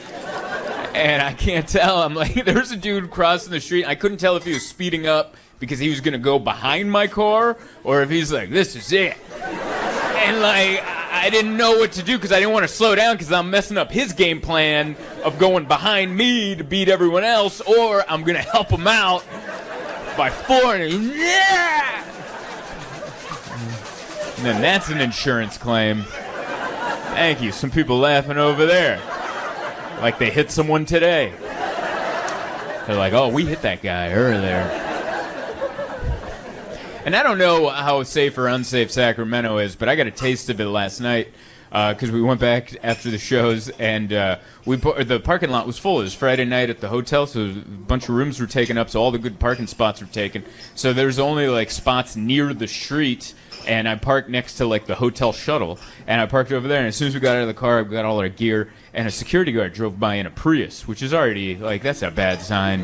S1: And I can't tell. I'm like, there was a dude crossing the street. I couldn't tell if he was speeding up because he was going to go behind my car or if he's like, this is it. And like, I didn't know what to do because I didn't want to slow down because I'm messing up his game plan of going behind me to beat everyone else, or I'm going to help him out by 4. And yeah! And then that's an insurance claim. Thank you. Some people laughing over there. Like they hit someone today. They're like, oh, we hit that guy earlier. And I don't know how safe or unsafe Sacramento is, but I got a taste of it last night because we went back after the shows and the parking lot was full. It was Friday night at the hotel, so a bunch of rooms were taken up, so all the good parking spots were taken. So there's only like spots near the street, and I parked next to like the hotel shuttle, and I parked over there, and as soon as we got out of the car, we got all our gear, and a security guard drove by in a Prius, which is already, like, that's a bad sign.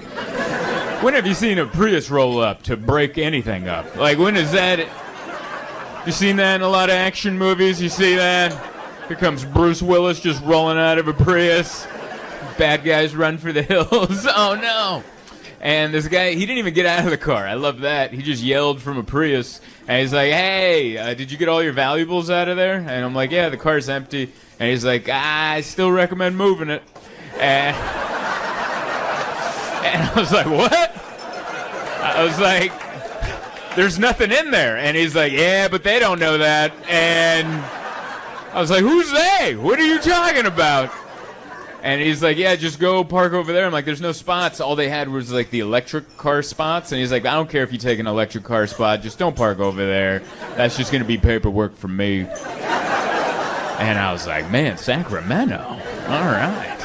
S1: When have you seen a Prius roll up to break anything up? Like, when is that? You seen that in a lot of action movies? You see that? Here comes Bruce Willis just rolling out of a Prius. Bad guys run for the hills. Oh, no. And this guy, he didn't even get out of the car. I love that. He just yelled from a Prius. And he's like, hey, did you get all your valuables out of there? And I'm like, yeah, the car's empty. And he's like, I still recommend moving it. And I was like, what? I was like, there's nothing in there. And he's like, yeah, but they don't know that. And I was like, who's they? What are you talking about? And he's like, yeah, just go park over there. I'm like, there's no spots. All they had was like the electric car spots. And he's like, I don't care if you take an electric car spot. Just don't park over there. That's just going to be paperwork for me. And I was like, man, Sacramento. All right.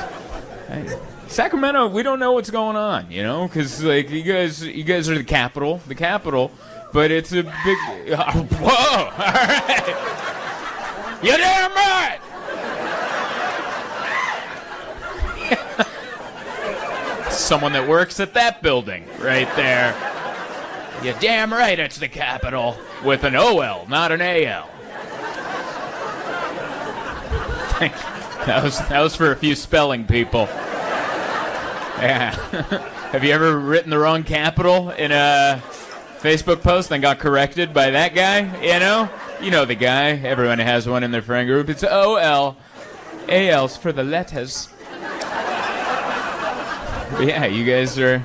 S1: Hey, Sacramento, we don't know what's going on, you know, because like you guys are the capital, but it's a big. Whoa! All right. You're damn right. Someone that works at that building right there. You're damn right it's the capital with an OL, not an AL. Thank you. That was for a few spelling people. Yeah. Have you ever written the wrong capital in a Facebook post and got corrected by that guy? You know the guy. Everyone has one in their friend group. It's OL. AL's for the letters. But yeah, you guys are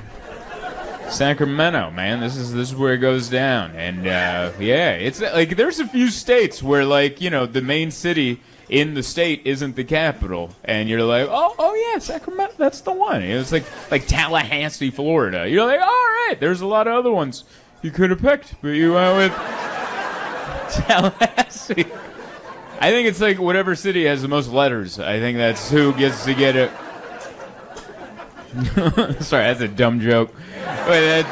S1: Sacramento, man. This is where it goes down. And yeah, it's like there's a few states where like, the main city in the state isn't the capital, and you're like, oh yeah, Sacramento, that's the one. It was like Tallahassee, Florida. You're like, all right, there's a lot of other ones you could have picked, but you went with Tallahassee. I think it's like whatever city has the most letters. I think that's who gets to get it. Sorry, that's a dumb joke. Wait,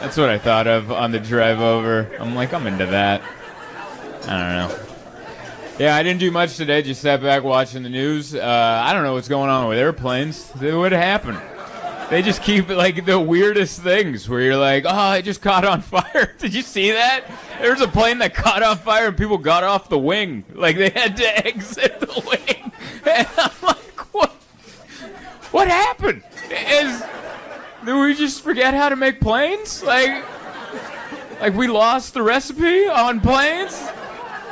S1: that's what I thought of on the drive over. I'm like, I'm into that. I don't know. Yeah, I didn't do much today. Just sat back watching the news. I don't know what's going on with airplanes. What happened? They just keep like the weirdest things where you're like, oh, it just caught on fire. Did you see that? There was a plane that caught on fire and people got off the wing. Like they had to exit the wing. And I'm like, what? What happened? Did we just forget how to make planes? Like we lost the recipe on planes?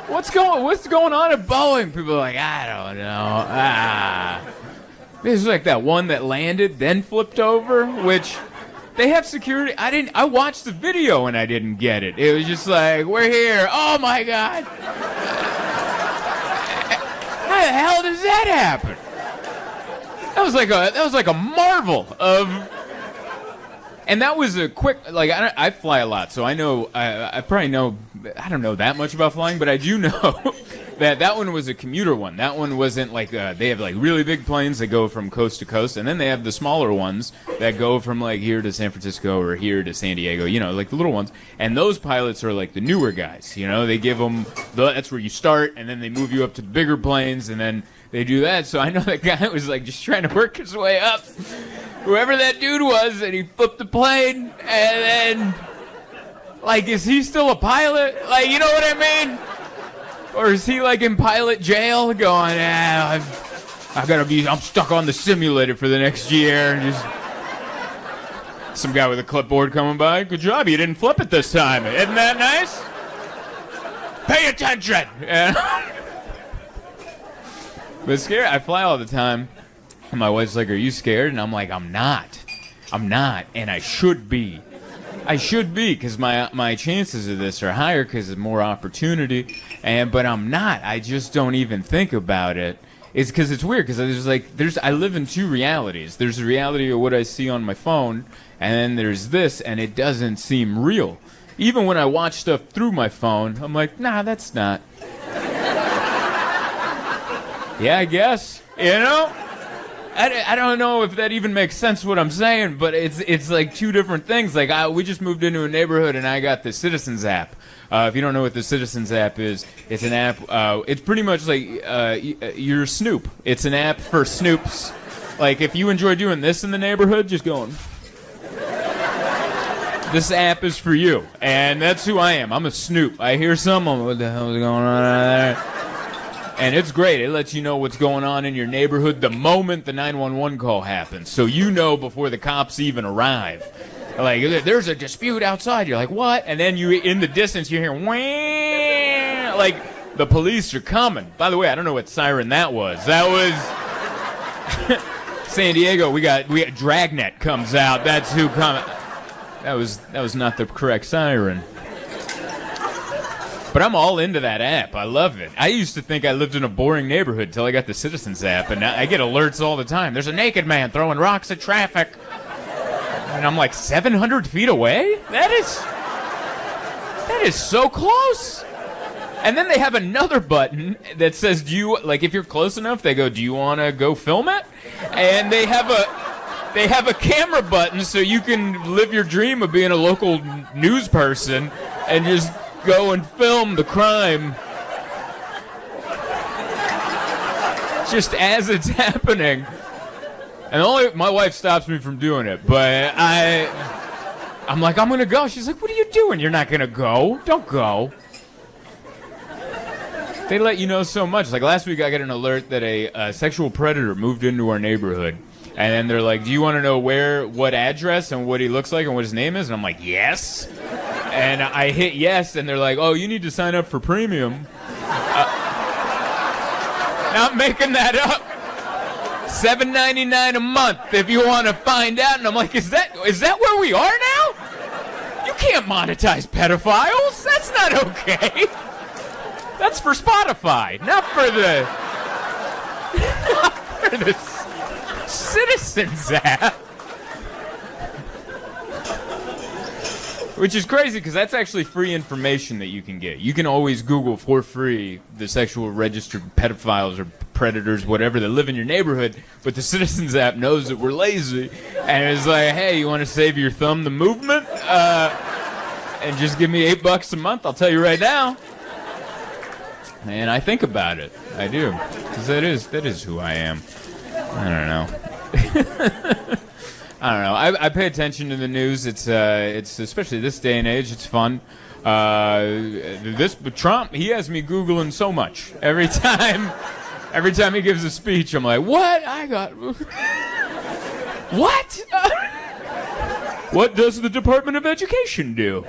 S1: What's going on at Boeing? People are like, I don't know. This is like that one that landed, then flipped over, which they have security. I watched the video and I didn't get it. It was just like, we're here. Oh my God. How the hell does that happen? That was like a marvel of. And that was a quick, like, I fly a lot, so I know, I probably know, I don't know that much about flying, but I do know that one was a commuter one. That one wasn't like, they have like really big planes that go from coast to coast, and then they have the smaller ones that go from like here to San Francisco or here to San Diego, like the little ones. And those pilots are like the newer guys, they give them, that's where you start, and then they move you up to the bigger planes, and then they do that. So I know that guy was like just trying to work his way up. Whoever that dude was, and he flipped the plane, and then, like, is he still a pilot? Like, you know what I mean? Or is he, like, in pilot jail going, I'm stuck on the simulator for the next year, and just some guy with a clipboard coming by, good job, you didn't flip it this time. Isn't that nice? Pay attention! But scared, I fly all the time. And my wife's like, are you scared? And I'm like, I'm not. And I should be. I should be, because my chances of this are higher because of more opportunity, but I'm not. I just don't even think about it. It's because it's weird, because I live in two realities. There's the reality of what I see on my phone, and then there's this, and it doesn't seem real. Even when I watch stuff through my phone, I'm like, nah, that's not. Yeah, I guess. You know? I don't know if that even makes sense what I'm saying, but it's like two different things. Like, we just moved into a neighborhood, and I got the Citizens app. If you don't know what the Citizens app is, it's an app. It's pretty much like you're Snoop. It's an app for Snoops. Like, if you enjoy doing this in the neighborhood, just going... This app is for you, and that's who I am. I'm a Snoop. I hear someone, what the hell is going on there? And it's great. It lets you know what's going on in your neighborhood the moment the 911 call happens, so you know before the cops even arrive. Like, there's a dispute outside. You're like, what? And then in the distance, you hear, wah, like, the police are coming. By the way, I don't know what siren that was. That was San Diego. We got Dragnet comes out. That's who comes. That was not the correct siren. But I'm all into that app. I love it. I used to think I lived in a boring neighborhood till I got the Citizens app, and I get alerts all the time. There's a naked man throwing rocks at traffic. And I'm like, 700 feet away? That is so close. And then they have another button that says, if you're close enough, they go, do you want to go film it? And they have a camera button so you can live your dream of being a local news person and just go and film the crime just as it's happening. And my wife stops me from doing it, but I'm like, I'm going to go. She's like, what are you doing? You're not going to go? Don't go. They let you know so much. Like last week I got an alert that a sexual predator moved into our neighborhood. And then they're like, do you want to know what address and what he looks like and what his name is? And I'm like, yes. And I hit yes, and they're like, oh, you need to sign up for premium. Not making that up. $7.99 a month if you want to find out. And I'm like, is that where we are now? You can't monetize pedophiles. That's not okay. That's for Spotify, not for the Citizens app. Which is crazy because that's actually free information that you can get. You can always Google for free the sexual registered pedophiles or predators, whatever, that live in your neighborhood. But the Citizens app knows that we're lazy. And it's like, hey, you want to save your thumb the movement? And just give me $8 a month. I'll tell you right now. And I think about it. I do. Because that is who I am. I don't know. I don't know. I pay attention to the news. It's especially this day and age. It's fun. Trump, he has me Googling so much. Every time he gives a speech, I'm like, what? What? What does the Department of Education do?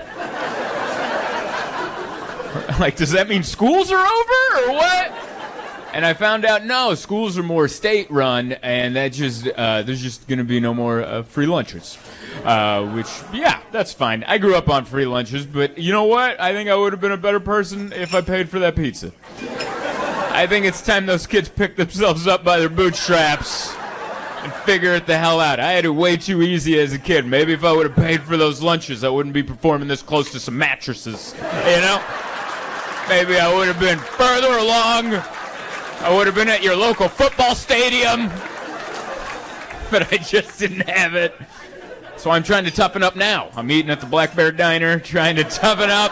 S1: Like, does that mean schools are over or what? And I found out, no, schools are more state-run, and that just there's just going to be no more free lunches. Which, yeah, that's fine. I grew up on free lunches, but you know what? I think I would have been a better person if I paid for that pizza. I think it's time those kids pick themselves up by their bootstraps and figure it the hell out. I had it way too easy as a kid. Maybe if I would have paid for those lunches, I wouldn't be performing this close to some mattresses, you know? Maybe I would have been further along. I would have been at your local football stadium, but I just didn't have it. So I'm trying to toughen up now. I'm eating at the Black Bear Diner, trying to toughen up.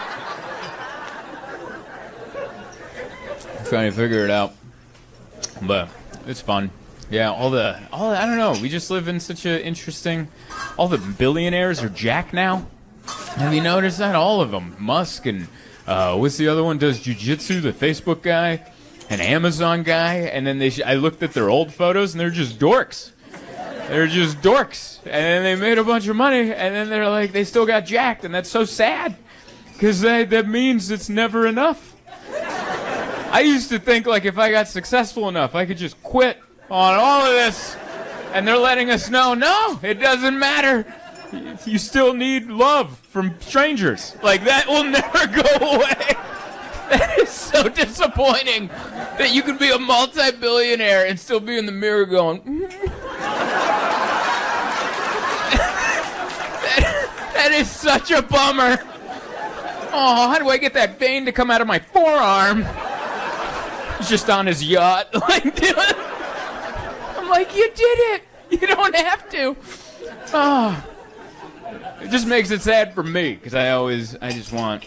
S1: Trying to figure it out. But it's fun. Yeah, all the I don't know. We just live in such a interesting. All the billionaires are jacked now. Have you noticed that? All of them. Musk and what's the other one? Does jiu-jitsu, the Facebook guy, an Amazon guy, and then I looked at their old photos and they're just dorks. They're just dorks. And then they made a bunch of money and then they're like, they still got jacked, and that's so sad because that means it's never enough. I used to think like if I got successful enough, I could just quit on all of this, and they're letting us know, no, it doesn't matter. you still need love from strangers. Like, that will never go away. That is so disappointing that you could be a multi-billionaire and still be in the mirror going, that is such a bummer. Oh, how do I get that vein to come out of my forearm? He's just on his yacht. Like, I'm like, you did it. You don't have to. Oh. It just makes it sad for me, because I just want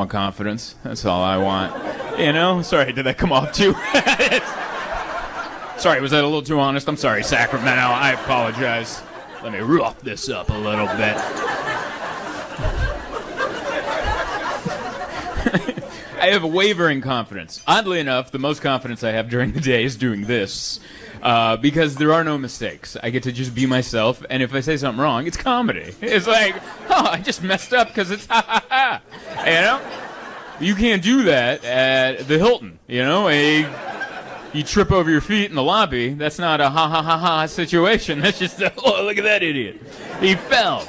S1: confidence. That's all I want. You know? Sorry, did that come off too? Sorry, was that a little too honest? I'm sorry, Sacramento. I apologize. Let me rough this up a little bit. I have wavering confidence. Oddly enough, the most confidence I have during the day is doing this. Because there are no mistakes. I get to just be myself, and if I say something wrong, it's comedy. It's like, oh, I just messed up because it's ha ha ha. You know? You can't do that at the Hilton, you know? You trip over your feet in the lobby, that's not a ha ha ha ha situation. That's just, oh, look at that idiot. He fell.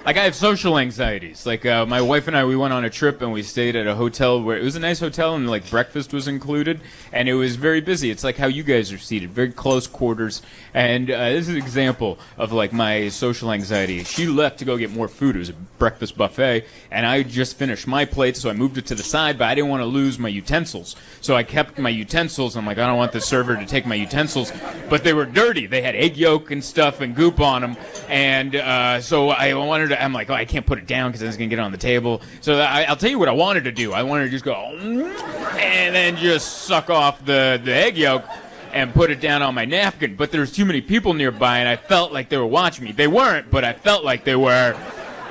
S1: Like, I have social anxieties. Like, my wife and I, we went on a trip and we stayed at a hotel where it was a nice hotel and, like, breakfast was included. And it was very busy. It's like how you guys are seated, very close quarters. And this is an example of, like, my social anxiety. She left to go get more food. It was a breakfast buffet. And I just finished my plate, so I moved it to the side, but I didn't want to lose my utensils. So I kept my utensils. I'm like, I don't want the server to take my utensils. But they were dirty. They had egg yolk and stuff and goop on them. And so I wanted to, I'm like, oh, I can't put it down because it's going to get on the table. So I'll tell you what I wanted to do. I wanted to just go, and then just suck off the egg yolk and put it down on my napkin. But there was too many people nearby, and I felt like they were watching me. They weren't, but I felt like they were.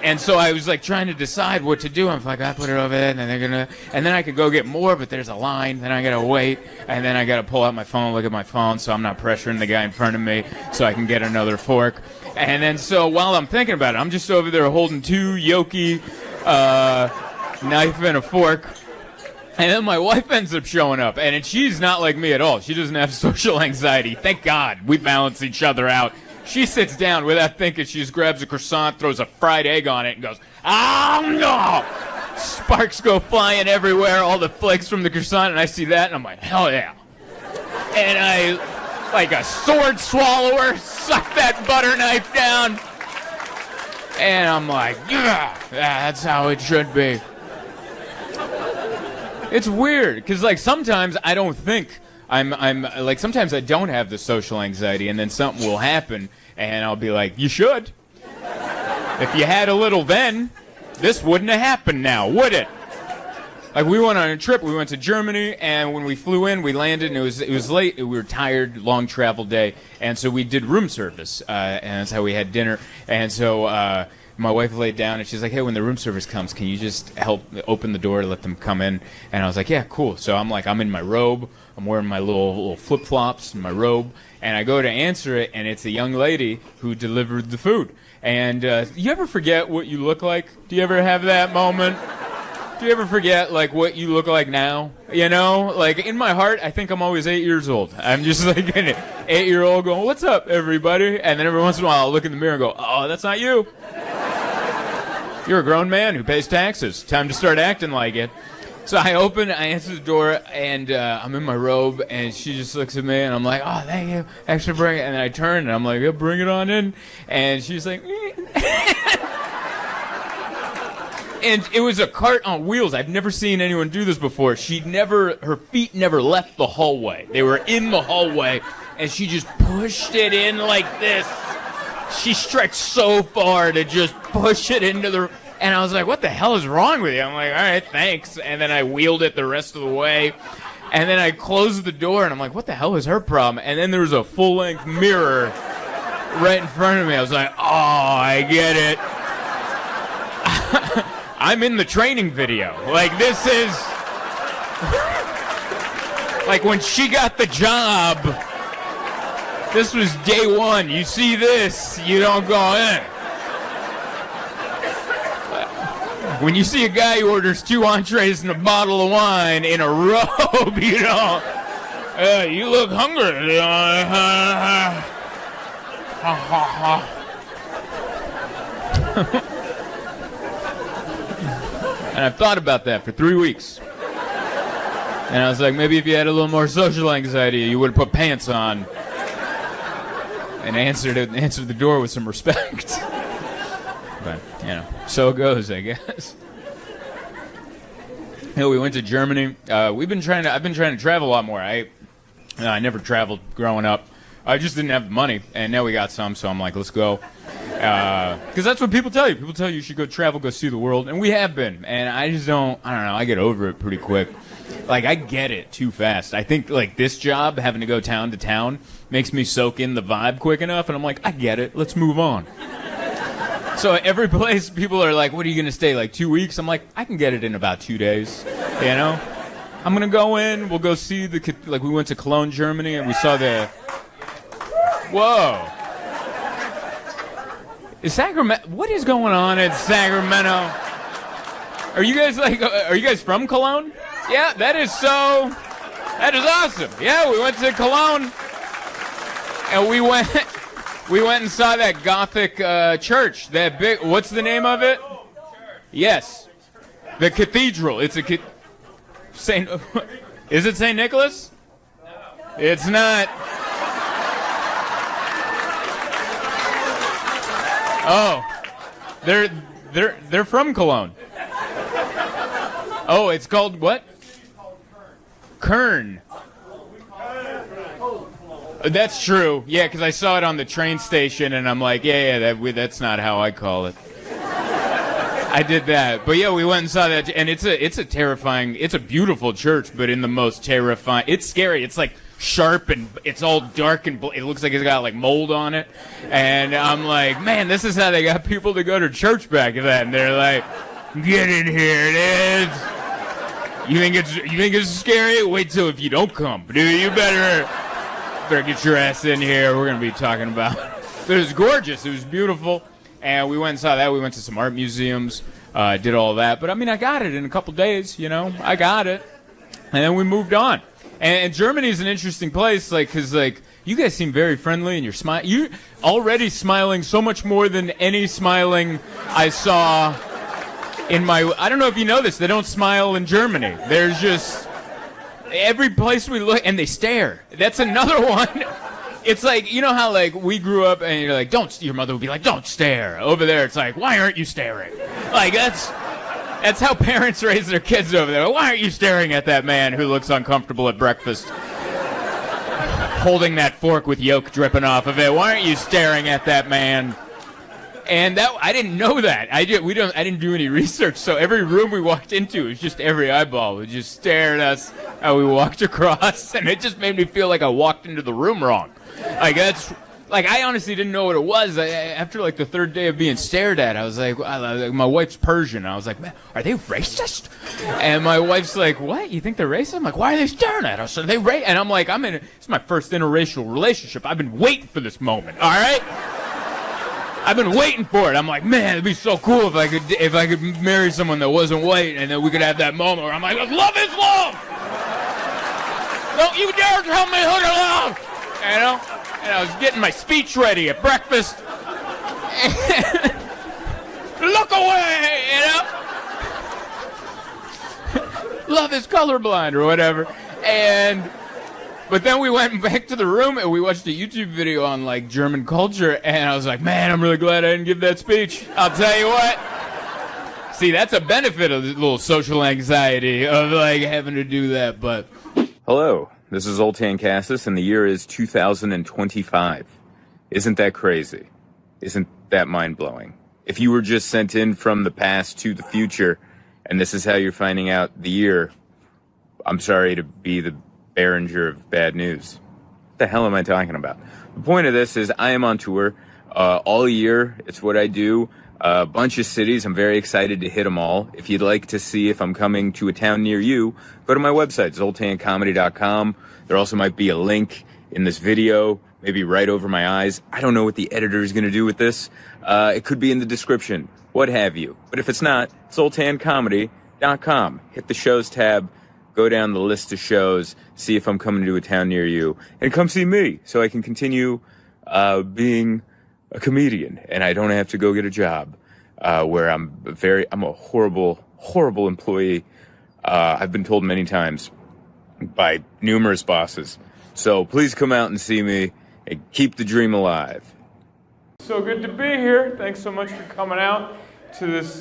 S1: And so I was like trying to decide what to do. I'm like, I put it over there, and then they're gonna, and then I could go get more, but there's a line. Then I gotta wait, and then I gotta pull out my phone, look at my phone, so I'm not pressuring the guy in front of me, so I can get another fork. And then so while I'm thinking about it, I'm just over there holding two yolky knife and a fork. And then my wife ends up showing up, and she's not like me at all. She doesn't have social anxiety. Thank God. We balance each other out. She sits down without thinking. She just grabs a croissant, throws a fried egg on it, and goes, oh, no! Sparks go flying everywhere, all the flakes from the croissant, and I see that, and I'm like, hell yeah. And I, like a sword swallower, suck that butter knife down, and I'm like, yeah, that's how it should be. It's weird, because, like, sometimes I don't think I'm like, sometimes I don't have the social anxiety, and then something will happen, and I'll be like, you should. If you had a little then, this wouldn't have happened now, would it? Like, we went on a trip, we went to Germany, and when we flew in, we landed, and it was late, we were tired, long travel day, and so we did room service, and that's how we had dinner, and so, my wife laid down, and she's like, hey, when the room service comes, can you just help open the door, let them come in? And I was like, yeah, cool. So I'm like, I'm in my robe, I'm wearing my little flip-flops and my robe, and I go to answer it, and it's a young lady who delivered the food. And you ever forget what you look like? Do you ever have that moment? Do you ever forget, like, what you look like now? You know? Like, in my heart, I think I'm always 8 years old. I'm just like an 8-year-old going, what's up, everybody? And then every once in a while, I'll look in the mirror and go, oh, that's not you. You're a grown man who pays taxes. Time to start acting like it. So I answer the door, and I'm in my robe, and she just looks at me, and I'm like, oh, thank you. Extra bring it. And then I turn, and I'm like, yeah, bring it on in. And she's like, and it was a cart on wheels. I've never seen anyone do this before. Her feet never left the hallway. They were in the hallway, and she just pushed it in like this. She stretched so far to just push it into the... And I was like, what the hell is wrong with you? I'm like, all right, thanks. And then I wheeled it the rest of the way. And then I closed the door, and I'm like, what the hell is her problem? And then there was a full-length mirror right in front of me. I was like, oh, I get it. I'm in the training video. Like, this is... like, when she got the job... This was day one. You see this, you don't go in. When you see a guy who orders 2 entrees and a bottle of wine in a robe, you don't. You look hungry. And I've thought about that for 3 weeks. And I was like, maybe if you had a little more social anxiety, you would have put pants on and answered the door with some respect. But, you know, so it goes, I guess. You know, we went to Germany. I've been trying to travel a lot more. I never traveled growing up. I just didn't have the money, and now we got some, so I'm like, let's go. Because that's what people tell you. People tell you should go travel, go see the world, and we have been. And I don't know, I get over it pretty quick. Like, I get it too fast. I think, like, this job, having to go town to town, makes me soak in the vibe quick enough, and I'm like, I get it, let's move on. So every place, people are like, what are you going to stay, like 2 weeks? I'm like, I can get it in about 2 days, you know? I'm going to go in, we'll go see like, we went to Cologne, Germany, and we saw whoa. Is Sacramento, what is going on in Sacramento? Are you guys from Cologne? Yeah, that is awesome. Yeah, we went to Cologne, and we went and saw that Gothic church, that big, what's the name of it? Yes, the cathedral. It's is it St. Nicholas? No. It's not. Oh, they're from Cologne. Oh, it's called what? Kern. That's true. Yeah, because I saw it on the train station, and I'm like, that's not how I call it. I did that, but yeah, we went and saw that, and it's a terrifying. It's a beautiful church, but in the most terrifying. It's scary. It's like sharp, and it's all dark, and it looks like it's got like mold on it. And I'm like, man, this is how they got people to go to church back then. They're like, get in here, dude. You think it's scary? Wait till if you don't come, dude. You better get your ass in here. We're gonna be talking about. But it was gorgeous. It was beautiful, and we went and saw that. We went to some art museums, did all that. But I mean, I got it in a couple days. You know, I got it, and then we moved on. And Germany is an interesting place, like, because like you guys seem very friendly, and you're already smiling so much more than any smiling I saw. I don't know if you know this, they don't smile in Germany. There's just, every place we look, and they stare. That's another one. It's like, you know how, like, we grew up, and you're like, your mother would be like, don't stare. Over there, it's like, why aren't you staring? Like, that's how parents raise their kids over there. Why aren't you staring at that man who looks uncomfortable at breakfast? Holding that fork with yolk dripping off of it. Why aren't you staring at that man? And I didn't know that. I didn't do any research. So every room we walked into, it was just every eyeball would just stare at us how we walked across, and it just made me feel like I walked into the room wrong. Like I honestly didn't know what it was. After like the third day of being stared at, I was like, my wife's Persian. I was like, man, are they racist? And my wife's like, what? You think they're racist? I'm like, why are they staring at us? Are they racist? And I'm like, it's my first interracial relationship. I've been waiting for this moment. All right. I've been waiting for it. I'm like, man, it'd be so cool if I could marry someone that wasn't white, and then we could have that moment where I'm like, love is love. Don't you dare tell me who to love. You know? And I was getting my speech ready at breakfast. Look away, you know? Love is colorblind or whatever. But then we went back to the room and we watched a YouTube video on like German culture, and I was like, man, I'm really glad I didn't give that speech. I'll tell you what. See, that's a benefit of the little social anxiety of like having to do that, but.
S8: Hello, this is Zoltan Kaszas, and the year is 2025. Isn't that crazy? Isn't that mind-blowing? If you were just sent in from the past to the future, and this is how you're finding out the year, I'm sorry to be the Berenger of bad news. What the hell am I talking about? The point of this is I am on tour all year. It's what I do. A bunch of cities. I'm very excited to hit them all. If you'd like to see if I'm coming to a town near you, go to my website, zoltancomedy.com. There also might be a link in this video, maybe right over my eyes. I don't know what the editor is going to do with this. It could be in the description, what have you. But if it's not, zoltancomedy.com. Hit the shows tab. Go down the list of shows, see if I'm coming to a town near you, and come see me so I can continue being a comedian and I don't have to go get a job. where I'm a horrible employee. I've been told many times by numerous bosses. So please come out and see me and keep the dream alive.
S1: So good to be here. Thanks so much for coming out to this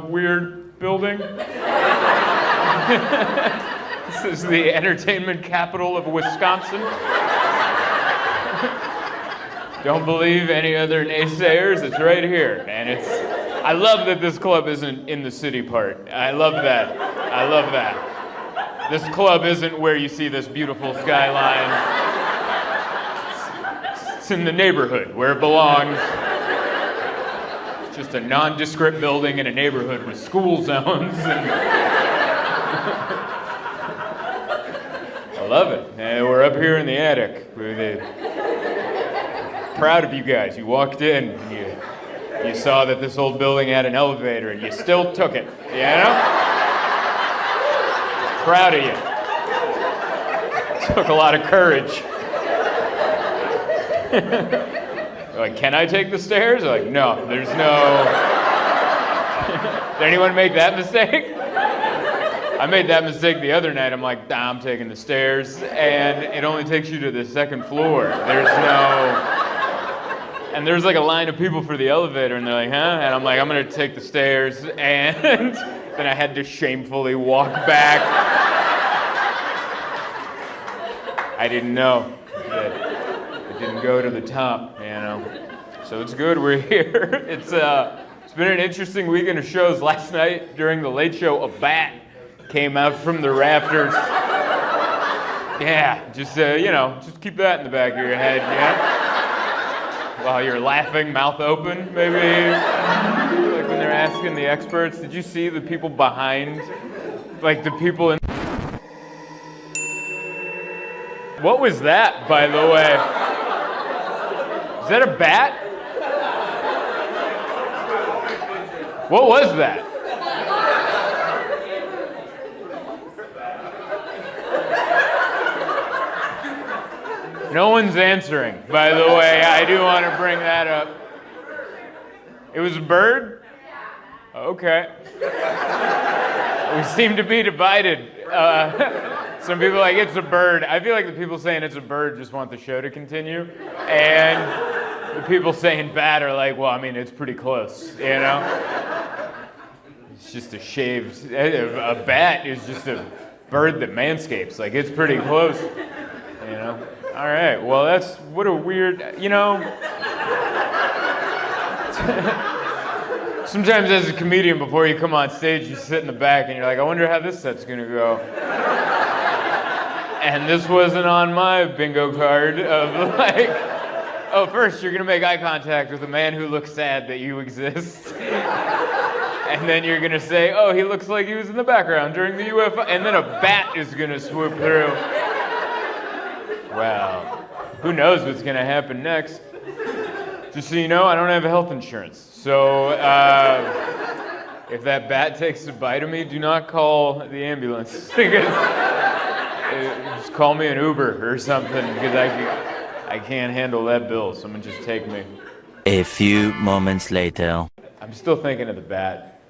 S1: weird building. This is the entertainment capital of Wisconsin. Don't believe any other naysayers. It's right here, and I love that this club isn't in the city part. I love that. I love that. This club isn't where you see this beautiful skyline. It's in the neighborhood where it belongs. It's just a nondescript building in a neighborhood with school zones. I love it. And we're up here in the attic. Proud of you guys. You walked in, and you saw that this old building had an elevator, and you still took it. You know? Proud of you. Took a lot of courage. Like, can I take the stairs? Like, no, there's no. Did anyone make that mistake? I made that mistake the other night. I'm like, nah, I'm taking the stairs, and it only takes you to the second floor. And there's like a line of people for the elevator, and they're like, huh? And I'm like, I'm gonna take the stairs, and then I had to shamefully walk back. I didn't know that it didn't go to the top, you know. So it's good we're here. It's been an interesting weekend of shows. Last night during the Late Show, a bat came out from the rafters. Yeah, just just keep that in the back of your head, yeah. While you're laughing, mouth open, maybe. Like when they're asking the experts, did you see the people behind, like the people in? What was that, by the way? Is that a bat? What was that? No one's answering, by the way. I do want to bring that up. It was a bird? Okay. We seem to be divided. Some people are like, it's a bird. I feel like the people saying it's a bird just want the show to continue. And the people saying bat are like, well, I mean, it's pretty close, you know? It's just a shaved, a bat is just a bird that manscapes. Like, it's pretty close, you know? All right, well, what a weird, sometimes as a comedian, before you come on stage, you sit in the back and you're like, I wonder how this set's gonna go. And this wasn't on my bingo card of like, oh, first you're gonna make eye contact with a man who looks sad that you exist. And then you're gonna say, oh, he looks like he was in the background during the UFO, and then a bat is gonna swoop through. Well, who knows what's going to happen next? Just so you know, I don't have health insurance. So if that bat takes a bite of me, do not call the ambulance. Just call me an Uber or something, because I can't handle that bill. Someone just take me.
S9: A few moments later.
S1: I'm still thinking of the bat.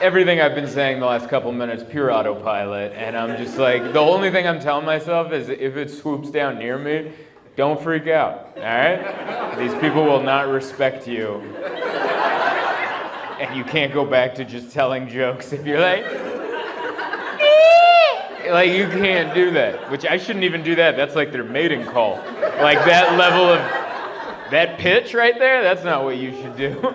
S1: Everything I've been saying the last couple minutes, pure autopilot, and I'm just like, the only thing I'm telling myself is if it swoops down near me, don't freak out, all right? These people will not respect you. And you can't go back to just telling jokes if you're like, you can't do that, which I shouldn't even do that. That's like their mating call. Like that level of, that pitch right there, that's not what you should do.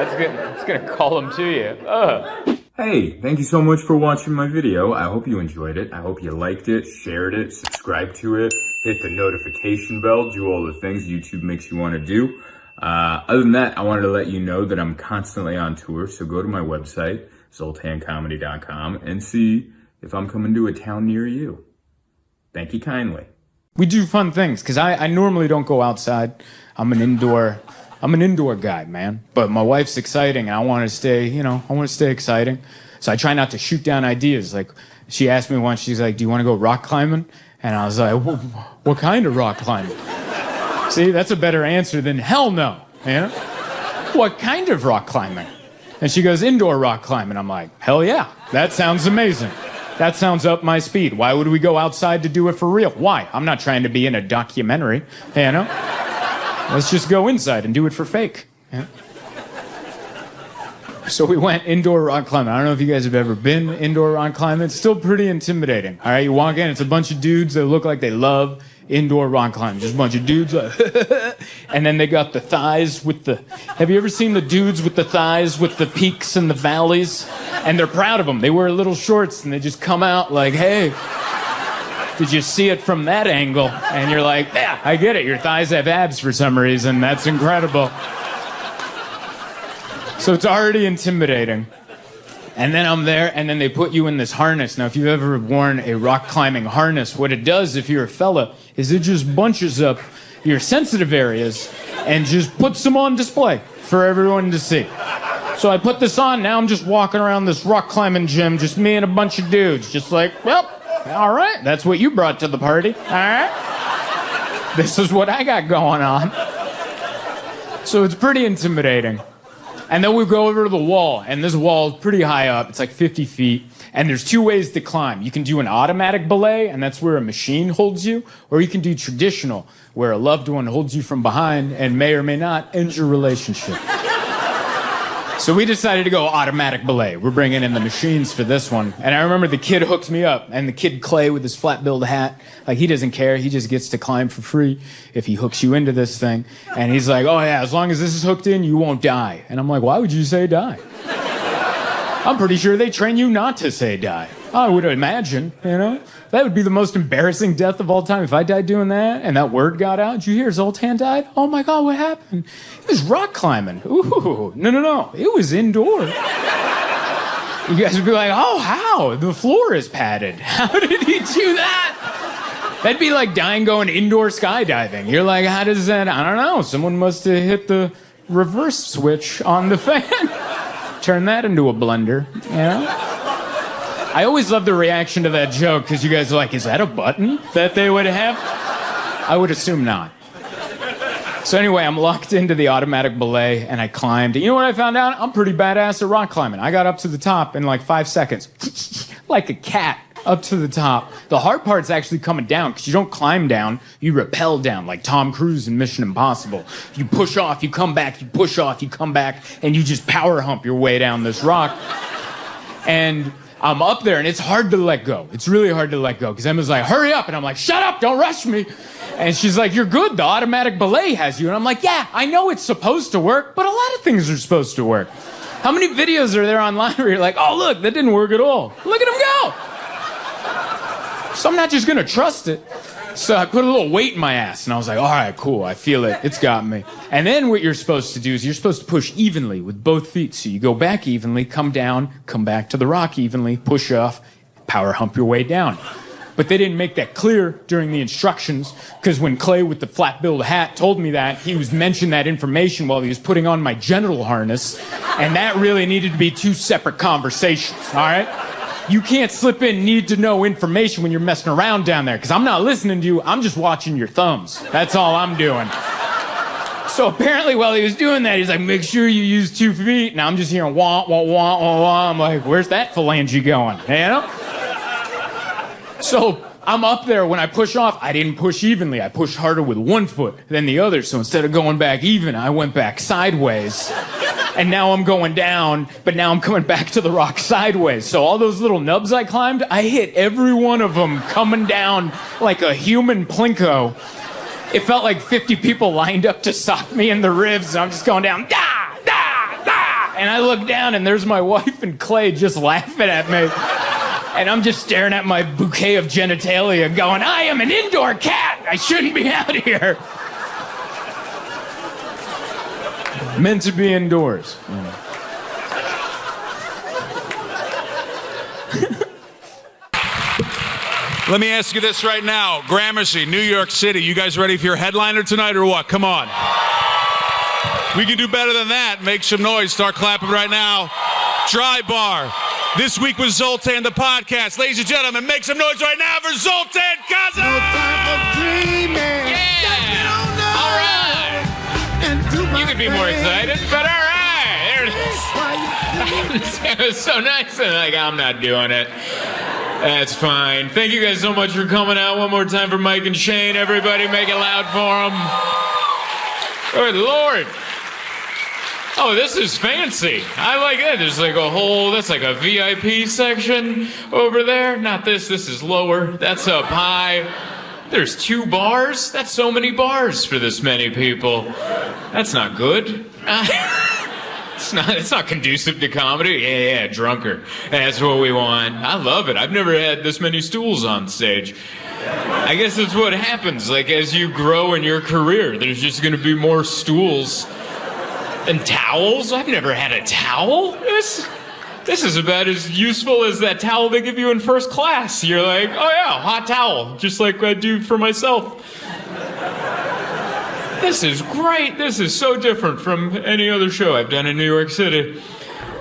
S1: It's gonna call them to you. Ugh.
S8: Hey, thank you so much for watching my video. I hope you enjoyed it. I hope you liked it, shared it, subscribed to it, hit the notification bell, do all the things YouTube makes you want to do. Other than that, I wanted to let you know that I'm constantly on tour, so go to my website, zoltancomedy.com, and see if I'm coming to a town near you. Thank you kindly.
S1: We do fun things, because I normally don't go outside. I'm an indoor guy, man. But my wife's exciting, and I want to stay exciting. So I try not to shoot down ideas. Like, she asked me once, she's like, do you want to go rock climbing? And I was like, what kind of rock climbing? See, that's a better answer than hell no, you know? what kind of rock climbing? And she goes, indoor rock climbing. I'm like, hell yeah, that sounds amazing. That sounds up my speed. Why would we go outside to do it for real? Why? I'm not trying to be in a documentary, you know? Let's just go inside and do it for fake. Yeah. So we went indoor rock climbing. I don't know if you guys have ever been indoor rock climbing. It's still pretty intimidating. All right, you walk in, it's a bunch of dudes that look like they love indoor rock climbing. Just a bunch of dudes like, and then they got the thighs with the... Have you ever seen the dudes with the thighs with the peaks and the valleys? And they're proud of them. They wear little shorts and they just come out like, hey, did you see it from that angle? And you're like, yeah, I get it. Your thighs have abs for some reason. That's incredible. So it's already intimidating. And then I'm there, and then they put you in this harness. Now, if you've ever worn a rock climbing harness, what it does, if you're a fella, is it just bunches up your sensitive areas and just puts them on display for everyone to see. So I put this on, now I'm just walking around this rock climbing gym, just me and a bunch of dudes, just like, well, all right, that's what you brought to the party, all right? This is what I got going on. So it's pretty intimidating. And then we go over to the wall, and this wall is pretty high up. It's like 50 feet. And there's two ways to climb. You can do an automatic belay, and that's where a machine holds you, or you can do traditional, where a loved one holds you from behind and may or may not end your relationship. So we decided to go automatic belay. We're bringing in the machines for this one. And I remember the kid hooked me up, and the kid Clay with his flat-billed hat, like he doesn't care. He just gets to climb for free if he hooks you into this thing. And he's like, oh yeah, as long as this is hooked in, you won't die. And I'm like, why would you say die? I'm pretty sure they train you not to say die. I would imagine, you know? That would be the most embarrassing death of all time. If I died doing that and that word got out, did you hear Zoltan died? Oh my God, what happened? He was rock climbing. Ooh, no. It was indoor. You guys would be like, oh, how? The floor is padded. How did he do that? That'd be like dying going indoor skydiving. You're like, how does that? I don't know. Someone must have hit the reverse switch on the fan. Turn that into a blender, you know? I always love the reaction to that joke because you guys are like, is that a button that they would have? I would assume not. So anyway, I'm locked into the automatic belay and I climbed. You know what I found out? I'm pretty badass at rock climbing. I got up to the top in like 5 seconds. Like a cat up to the top. The hard part's actually coming down because you don't climb down, you rappel down like Tom Cruise in Mission Impossible. You push off, you come back, you push off, you come back, and you just power hump your way down this rock. And I'm up there, and it's hard to let go. It's really hard to let go, because Emma's like, hurry up, and I'm like, shut up, don't rush me. And she's like, you're good, the automatic belay has you. And I'm like, yeah, I know it's supposed to work, but a lot of things are supposed to work. How many videos are there online where you're like, oh, look, that didn't work at all. Look at him go. So I'm not just gonna trust it. So I put a little weight in my ass, and I was like, all right, cool, I feel it, it's got me. And then what you're supposed to do is you're supposed to push evenly with both feet. So you go back evenly, come down, come back to the rock evenly, push off, power hump your way down. But they didn't make that clear during the instructions, because when Clay with the flat-billed hat told me that, he was mentioning that information while he was putting on my genital harness, and that really needed to be 2 separate conversations, all right? You can't slip in need-to-know information when you're messing around down there, because I'm not listening to you, I'm just watching your thumbs. That's all I'm doing. So apparently while he was doing that, he's like, make sure you use 2 feet. And I'm just hearing wah, wah, wah, wah, wah. I'm like, where's that phalange going? You know? So I'm up there. When I push off, I didn't push evenly. I pushed harder with 1 foot than the other. So instead of going back even, I went back sideways. And now I'm going down, but now I'm coming back to the rock sideways. So all those little nubs I climbed, I hit every one of them coming down like a human plinko. It felt like 50 people lined up to sock me in the ribs, and I'm just going down, da, da, da. And I look down, and there's my wife and Clay just laughing at me. And I'm just staring at my bouquet of genitalia going, I am an indoor cat. I shouldn't be out here. Meant to be indoors.
S10: Let me ask you this right now. Gramercy, New York City. You guys ready for your headliner tonight or what? Come on. We can do better than that. Make some noise. Start clapping right now. Dry Bar. This week was Zoltan the podcast. Ladies and gentlemen, make some noise right now for Zoltan Kaszas!
S11: No time for dreaming.
S1: Yeah! All right! You could be more excited, but all right! It was so nice, and like, I'm not doing it. That's fine. Thank you guys so much for coming out. One more time for Mike and Shane. Everybody make it loud for them. Good Lord. Oh, this is fancy. I like it. There's like a whole, that's like a VIP section over there. Not this, this is lower. That's up high. There's 2 bars. That's so many bars for this many people. That's not good. It's not conducive to comedy. Yeah, drunker. That's what we want. I love it. I've never had this many stools on stage. I guess that's what happens. Like, as you grow in your career, there's just going to be more stools and towels. I've never had a towel. This is about as useful as that towel they give you in first class. You're like, oh yeah, hot towel, just like I do for myself. This is great. This is so different from any other show I've done in New York City.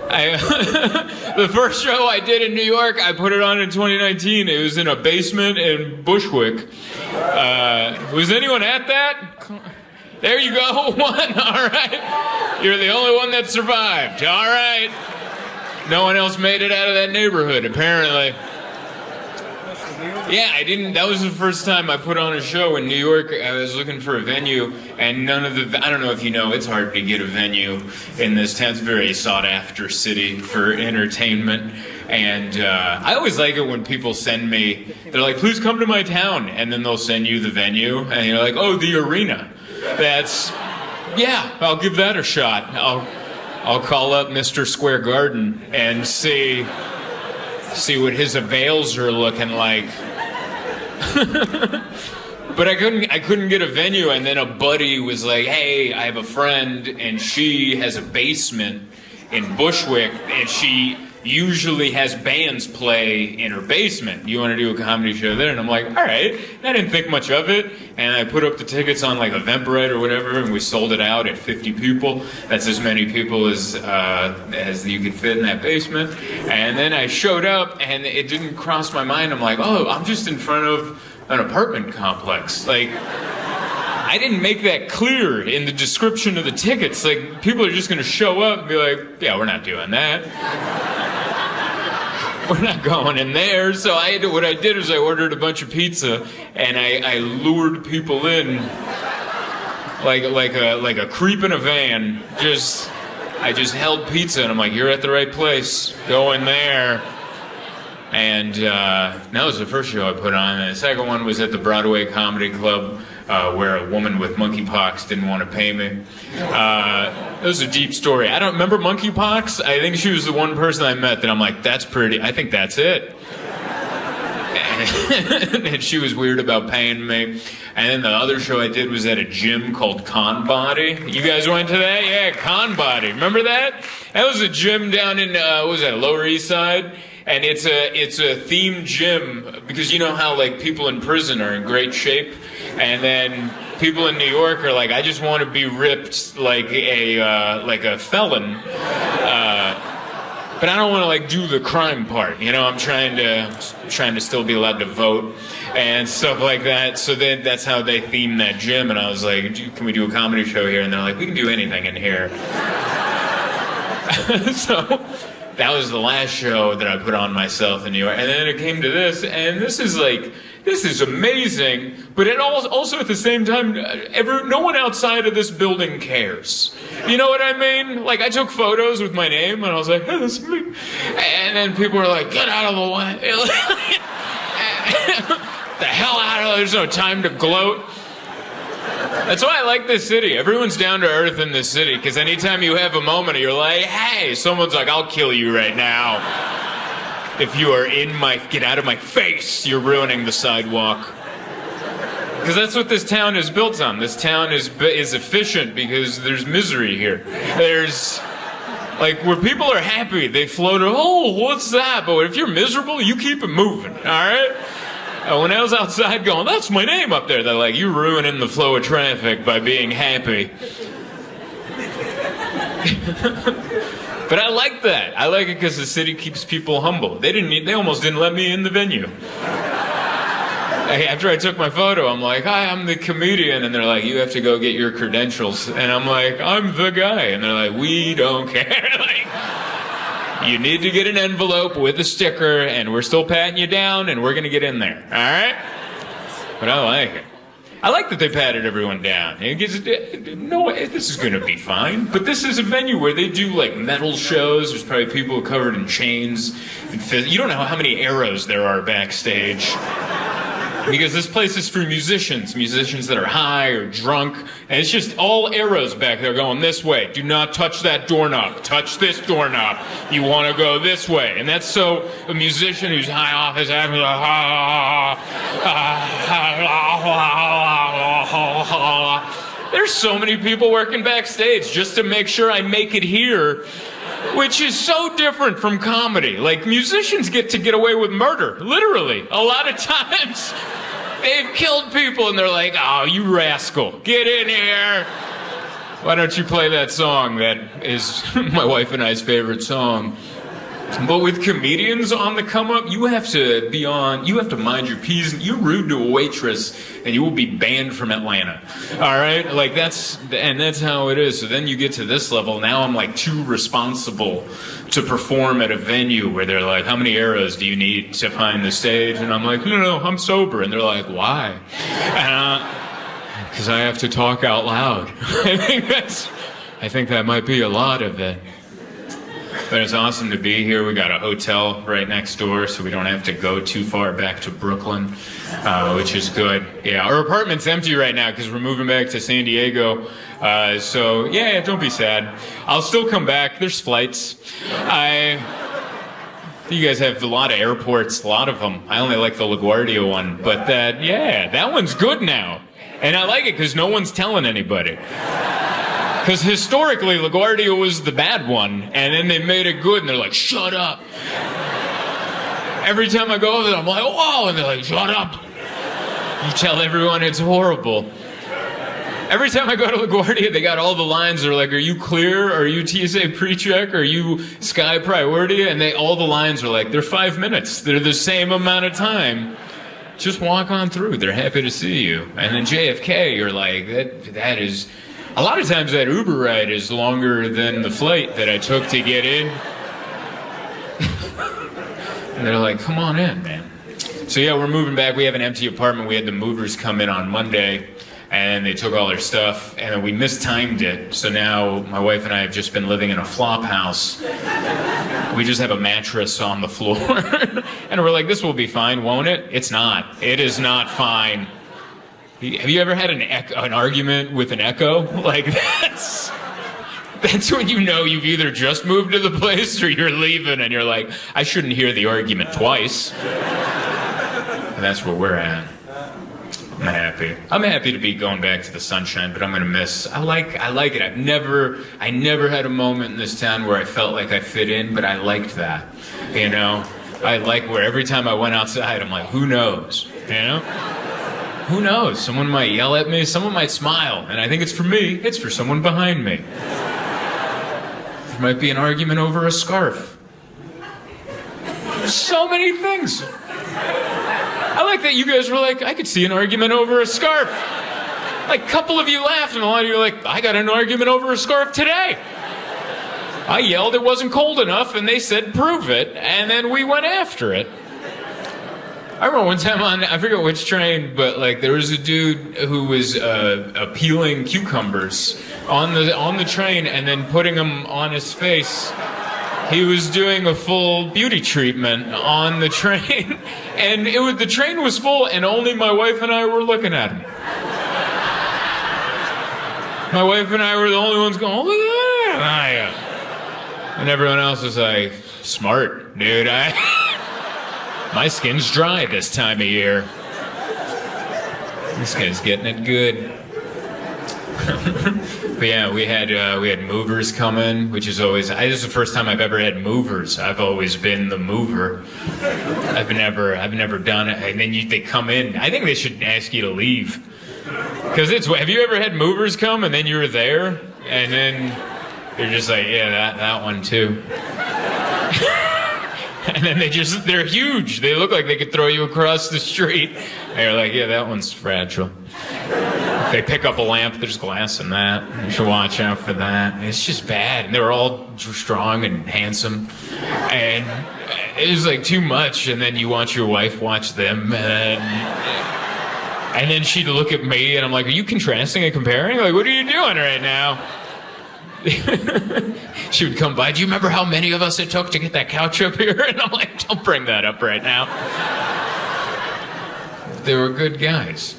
S1: The first show I did in New York, I put it on in 2019. It was in a basement in Bushwick. Was anyone at that? There you go, one. All right. You're the only one that survived. All right. No one else made it out of that neighborhood, apparently. Yeah, I didn't. That was the first time I put on a show in New York. I was looking for a venue, and none of the. I don't know if you know, it's hard to get a venue in this town. It's a very sought-after city for entertainment. And I always like it when people send me. They're like, "Please come to my town," and then they'll send you the venue, and you're like, "Oh, the arena." That's. Yeah, I'll give that a shot. I'll call up Mr. Square Garden and see what his avails are looking like. But I couldn't get a venue, and then a buddy was like, hey, I have a friend and she has a basement in Bushwick and she usually has bands play in her basement. You want to do a comedy show there? And I'm like, all right. And I didn't think much of it, and I put up the tickets on like Eventbrite or whatever, and we sold it out at 50 people. That's as many people as you could fit in that basement. And then I showed up, and it didn't cross my mind. I'm like, oh, I'm just in front of an apartment complex. Like, I didn't make that clear in the description of the tickets. Like, people are just going to show up and be like, yeah, we're not doing that. We're not going in there. So what I did was I ordered a bunch of pizza, and I lured people in like a creep in a van. I just held pizza, and I'm like, you're at the right place. Go in there. And that was the first show I put on. And the second one was at the Broadway Comedy Club, where a woman with monkeypox didn't want to pay me. It was a deep story. I don't remember monkeypox. I think she was the one person I met that I'm like, that's pretty. I think that's it. And she was weird about paying me. And then the other show I did was at a gym called Con Body. You guys went to that? Yeah, Con Body. Remember that? That was a gym down in, what was that, Lower East Side? And it's a themed gym, because you know how like people in prison are in great shape, and then people in New York are like, I just want to be ripped like a felon, but I don't want to like do the crime part. You know, I'm trying to still be allowed to vote and stuff like that. So then that's how they themed that gym, and I was like, can we do a comedy show here? And they're like, we can do anything in here. So that was the last show that I put on myself in New York. And then it came to this, and this is amazing, but it also at the same time, no one outside of this building cares. You know what I mean? Like, I took photos with my name, and I was like, hey, this is me. And then people were like, get out of the way. The hell out of there, there's no time to gloat. That's why I like this city. Everyone's down to earth in this city, because anytime you have a moment, you're like, hey, someone's like, I'll kill you right now. If you are get out of my face, you're ruining the sidewalk. Because that's what this town is built on. This town is efficient because there's misery here. There's, like, where people are happy, they float, oh, what's that? But if you're miserable, you keep it moving, all right? When I was outside going, that's my name up there, they're like, you're ruining the flow of traffic by being happy. But I like that. I like it because the city keeps people humble. They almost didn't let me in the venue. After I took my photo, I'm like, hi, I'm the comedian. And they're like, you have to go get your credentials. And I'm like, I'm the guy. And they're like, we don't care. Like, You need to get an envelope with a sticker, and we're still patting you down, and we're going to get in there. All right? But I like it. I like that they patted everyone down. It gives, no, this is going to be fine. But this is a venue where they do, like, metal shows. There's probably people covered in chains. You don't know how many arrows there are backstage. Because this place is for musicians that are high or drunk. And it's just all arrows back there going this way. Do not touch that doorknob. Touch this doorknob. You want to go this way. And that's so a musician who's high off his head, there's so many people working backstage just to make sure I make it here, which is so different from comedy. Like, musicians get to get away with murder, literally. A lot of times, they've killed people and they're like, oh, you rascal, get in here. Why don't you play that song that is my wife and I's favorite song? But with comedians on the come up, you have to mind your P's. You're rude to a waitress and you will be banned from Atlanta. All right? Like, that's how it is. So then you get to this level. Now I'm like too responsible to perform at a venue where they're like, how many arrows do you need to find the stage? And I'm like, no, I'm sober. And they're like, why? Because I have to talk out loud. I think that might be a lot of it. But it's awesome to be here. We got a hotel right next door, so we don't have to go too far back to Brooklyn, which is good. Yeah, our apartment's empty right now because we're moving back to San Diego. So, yeah, don't be sad. I'll still come back. There's flights. You guys have a lot of airports, a lot of them. I only like the LaGuardia one, but that one's good now. And I like it because no one's telling anybody. Because historically, LaGuardia was the bad one, and then they made it good, and they're like, shut up. Every time I go over there, I'm like, whoa, and they're like, shut up. You tell everyone it's horrible. Every time I go to LaGuardia, they got all the lines. They're like, are you clear? Are you TSA pre-check? Are you Sky Priority? And all the lines are like, they're 5 minutes. They're the same amount of time. Just walk on through. They're happy to see you. And then JFK, you're like, that is... A lot of times that Uber ride is longer than the flight that I took to get in. And they're like, come on in, man. So yeah, we're moving back. We have an empty apartment. We had the movers come in on Monday, and they took all their stuff, and we mistimed it. So now my wife and I have just been living in a flop house. We just have a mattress on the floor. And we're like, this will be fine, won't it? It's not. It is not fine. Have you ever had an argument with an echo? Like, that's when you know you've either just moved to the place or you're leaving and you're like, I shouldn't hear the argument twice. And that's where we're at. I'm happy. I'm happy to be going back to the sunshine, but I'm gonna miss. I like it. I never had a moment in this town where I felt like I fit in, but I liked that. You know? I like where every time I went outside, I'm like, who knows? You know? Who knows? Someone might yell at me, someone might smile, and I think it's for me, it's for someone behind me. There might be an argument over a scarf. So many things. I like that you guys were like, I could see an argument over a scarf. Like, a couple of you laughed, and a lot of you were like, I got an argument over a scarf today. I yelled it wasn't cold enough, and they said, prove it, and then we went after it. I remember one time I forget which train, but like there was a dude who was peeling cucumbers on the train and then putting them on his face. He was doing a full beauty treatment on the train, and the train was full, and only my wife and I were looking at him. My wife and I were the only ones going, oh, look at that. And everyone else was like, smart, dude. My skin's dry this time of year. This guy's getting it good. But yeah, we had movers come in, which is always. This is the first time I've ever had movers. I've always been the mover. I've never done it. And then they come in. I think they should ask you to leave. Because have you ever had movers come and then you were there and then they're just like, yeah, that one too. And then they're huge. They look like they could throw you across the street. And you're like, yeah, that one's fragile. They pick up a lamp, there's glass in that. You should watch out for that. It's just bad. And they were all strong and handsome. And it was like too much. And then you watch your wife watch them. And then she'd look at me and I'm like, are you contrasting and comparing? Like, what are you doing right now? She would come by. Do you remember how many of us it took to get that couch up here? And I'm like, don't bring that up right now. They were good guys.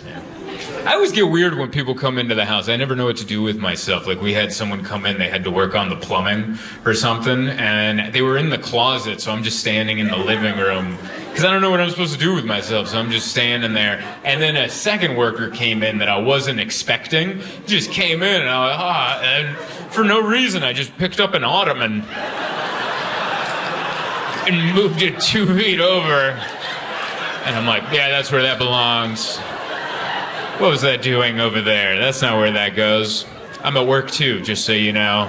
S1: I always get weird when people come into the house. I never know what to do with myself. Like, we had someone come in, they had to work on the plumbing or something, and they were in the closet, so I'm just standing in the living room because I don't know what I'm supposed to do with myself, so I'm just standing there. And then a second worker came in that I wasn't expecting, just came in, and I was like, and for no reason, I just picked up an ottoman and moved it 2 feet over. And I'm like, yeah, that's where that belongs. What was that doing over there? That's not where that goes. I'm at work too, just so you know.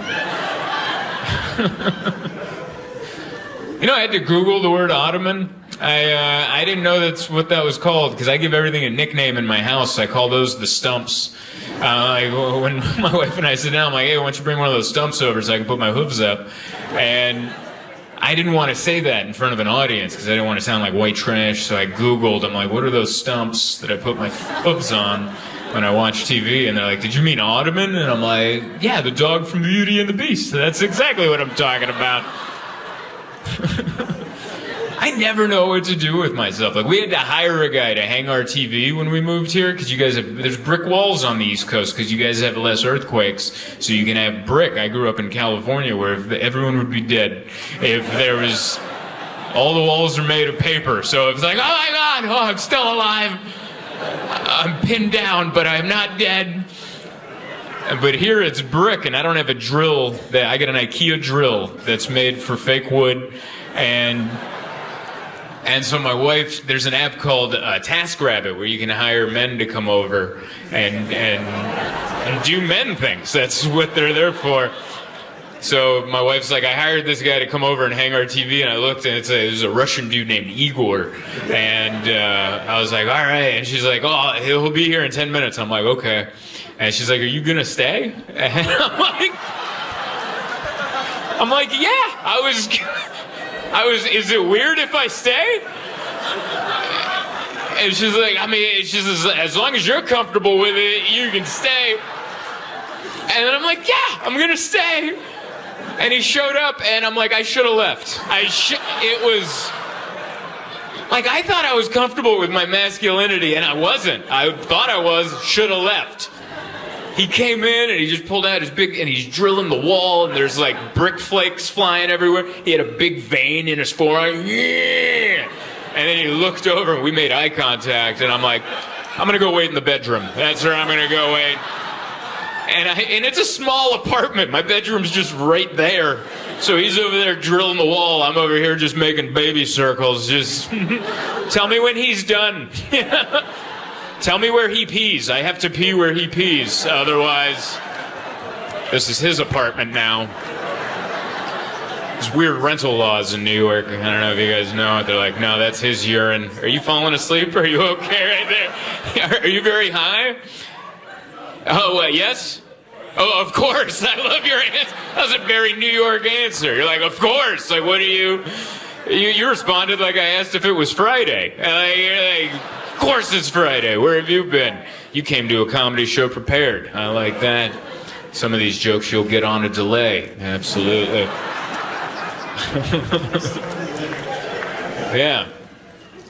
S1: You know, I had to Google the word ottoman. I didn't know that's what that was called, because I give everything a nickname in my house. I call those the stumps. When my wife and I sit down, I'm like, hey, why don't you bring one of those stumps over so I can put my hooves up? And I didn't want to say that in front of an audience because I didn't want to sound like white trash, so I Googled. I'm like, what are those stumps that I put my hooves on when I watch TV? And they're like, did you mean ottoman? And I'm like, yeah, the dog from Beauty and the Beast. That's exactly what I'm talking about. I never know what to do with myself. Like, we had to hire a guy to hang our TV when we moved here because you guys have, there's brick walls on the East Coast because you guys have less earthquakes, so you can have brick. I grew up in California where everyone would be dead if there was, all the walls are made of paper. So it's like, oh my God, oh, I'm still alive. I'm pinned down, but I'm not dead. But here it's brick, and I don't have a drill. I got an IKEA drill that's made for fake wood, and so my wife, there's an app called TaskRabbit where you can hire men to come over and do men things. That's what they're there for. So my wife's like, I hired this guy to come over and hang our TV, and I looked, and it was a Russian dude named Igor. And I was like, all right. And she's like, oh, he'll be here in 10 minutes. I'm like, okay. And she's like, are you going to stay? And I'm like, yeah, I was, is it weird if I stay? And she's like, I mean, it's just as long as you're comfortable with it, you can stay. And then I'm like, yeah, I'm gonna stay. And he showed up, and I'm like, I should have left. It was, like, I thought I was comfortable with my masculinity, and I wasn't. I thought I was, should have left. He came in and he just pulled out his big, and he's drilling the wall, and there's like brick flakes flying everywhere. He had a big vein in his forearm. Yeah! And then he looked over and we made eye contact, and I'm like, I'm gonna go wait in the bedroom. That's where I'm gonna go wait. And it's a small apartment. My bedroom's just right there. So he's over there drilling the wall. I'm over here just making baby circles. Just tell me when he's done. Tell me where he pees. I have to pee where he pees. Otherwise, this is his apartment now. There's weird rental laws in New York. I don't know if you guys know it. They're like, no, that's his urine. Are you falling asleep? Are you okay right there? Are you very high? Oh, yes? Oh, of course. I love your answer. That was a very New York answer. You're like, of course. Like, what do you responded like I asked if it was Friday. You're like, of course it's Friday. Where have you been? You came to a comedy show prepared. I like that. Some of these jokes you'll get on a delay. Absolutely. Yeah.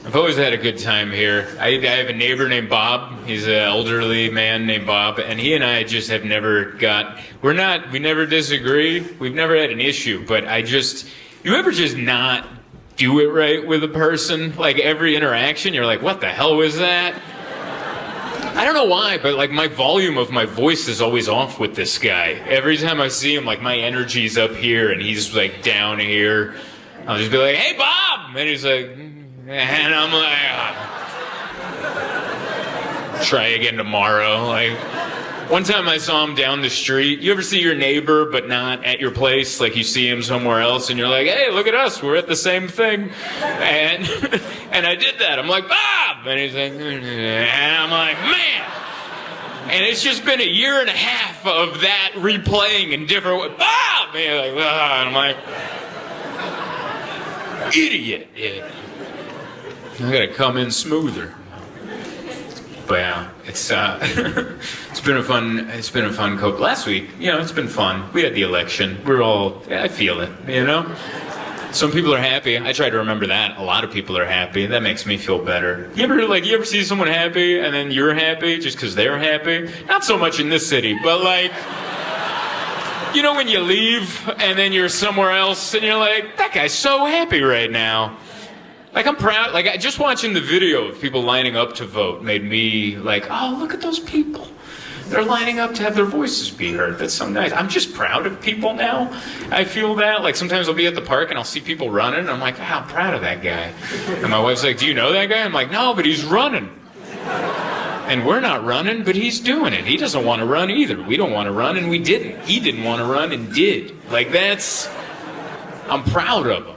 S1: I've always had a good time here. I have a neighbor named Bob. He's an elderly man named Bob, and he and I just have never we never disagree. We've never had an issue, but you ever just not do it right with a person? Like, every interaction, you're like, what the hell was that? I don't know why, but like, my volume of my voice is always off with this guy. Every time I see him, like, my energy's up here and he's like down here. I'll just be like, hey, Bob! And he's like, and I'm like, try again tomorrow. Like, one time I saw him down the street. You ever see your neighbor but not at your place? Like, you see him somewhere else and you're like, hey, look at us, we're at the same thing. And I did that. I'm like, Bob! And he's like, and I'm like, man! And it's just been a year and a half of that replaying in different ways. Ah! Man, like, ah, and I'm like, idiot. Yeah. I gotta come in smoother. But yeah, it's been a fun couple. Last week, it's been fun. We had the election. I feel it, Some people are happy. I try to remember that. A lot of people are happy. That makes me feel better. You ever see someone happy and then you're happy just because they're happy? Not so much in this city, but when you leave and then you're somewhere else and you're like, that guy's so happy right now. I'm proud. Just watching the video of people lining up to vote made me oh, look at those people. They're lining up to have their voices be heard. That's so nice. I'm just proud of people now. I feel that. Sometimes I'll be at the park and I'll see people running and I'm like, I'm proud of that guy. And my wife's like, do you know that guy? I'm like, no, but he's running. And we're not running, but he's doing it. He doesn't want to run either. We don't want to run and we didn't. He didn't want to run and did. I'm proud of him.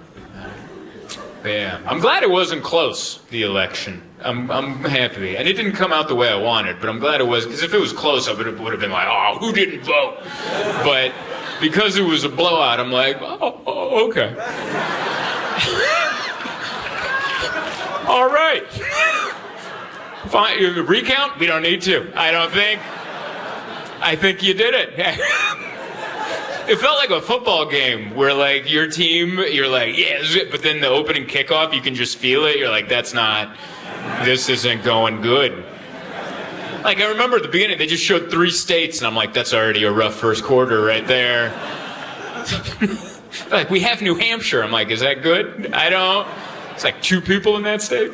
S1: Yeah, I'm glad it wasn't close, the election. I'm happy. And it didn't come out the way I wanted, but I'm glad it was, because if it was close, I would have been like, oh, who didn't vote? But because it was a blowout, I'm like, oh okay. All right. Fine. Recount? We don't need to. I think you did it. It felt like a football game where, your team, you're like, yeah, this is it. But then the opening kickoff, you can just feel it. You're like, this isn't going good. I remember at the beginning, they just showed 3 states, and I'm like, that's already a rough first quarter right there. We have New Hampshire. I'm like, is that good? It's 2 people in that state.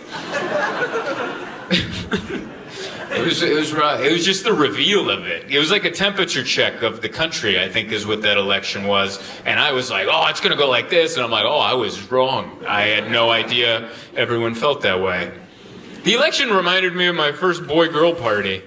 S1: It was rough. It was just the reveal of it. It was like a temperature check of the country, I think, is what that election was. And I was like, oh, it's going to go like this. And I'm like, oh, I was wrong. I had no idea everyone felt that way. The election reminded me of my first boy-girl party.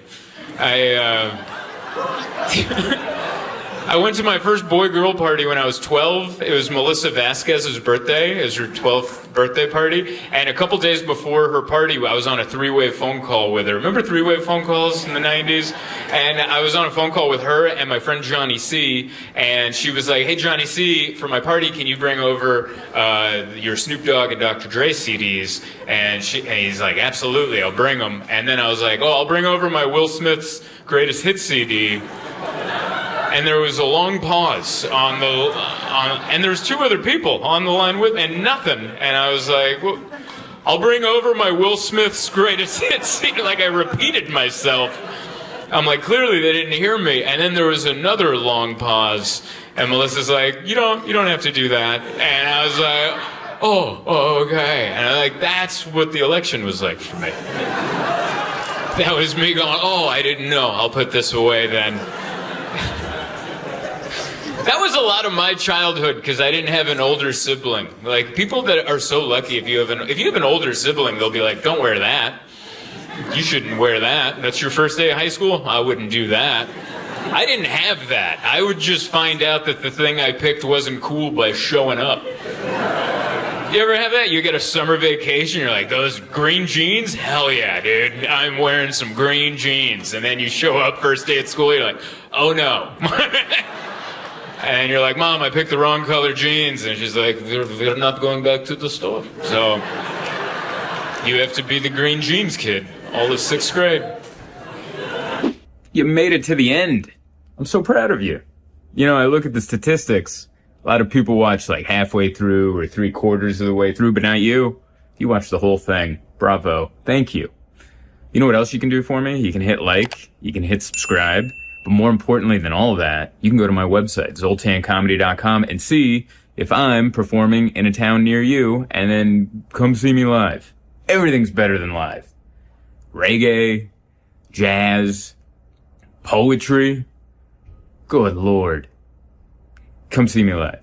S1: I went to my first boy-girl party when I was 12. It was Melissa Vasquez's birthday. It was her 12th birthday party. And a couple days before her party, I was on a 3-way phone call with her. Remember 3-way phone calls in the 90s? And I was on a phone call with her and my friend Johnny C. And she was like, hey, Johnny C., for my party, can you bring over your Snoop Dogg and Dr. Dre CDs? And he's like, absolutely, I'll bring them. And then I was like, oh, I'll bring over my Will Smith's Greatest Hits CD. And there was a long pause and there's 2 other people on the line with me, and nothing. And I was like, well, I'll bring over my Will Smith's Greatest Hits. I repeated myself. I'm like, clearly they didn't hear me. And then there was another long pause, and Melissa's like, you don't have to do that. And I was like, oh, okay. And that's what the election was like for me. That was me going, oh, I didn't know. I'll put this away then. That was a lot of my childhood because I didn't have an older sibling. People that are so lucky, if you have an older sibling, they'll be like, don't wear that. You shouldn't wear that. That's your first day of high school? I wouldn't do that. I didn't have that. I would just find out that the thing I picked wasn't cool by showing up. You ever have that? You get a summer vacation, you're like, those green jeans? Hell yeah, dude. I'm wearing some green jeans. And then you show up first day at school, you're like, oh no. And you're like, Mom, I picked the wrong color jeans. And she's like, they're not going back to the store. So you have to be the green jeans kid all of 6th grade.
S8: You made it to the end. I'm so proud of you. I look at the statistics. A lot of people watch halfway through or 3/4 of the way through, but not you. You watched the whole thing. Bravo. Thank you. You know what else you can do for me? You can hit like, you can hit subscribe. But more importantly than all of that, you can go to my website, zoltancomedy.com, and see if I'm performing in a town near you, and then come see me live. Everything's better than live. Reggae, jazz, poetry. Good Lord. Come see me live.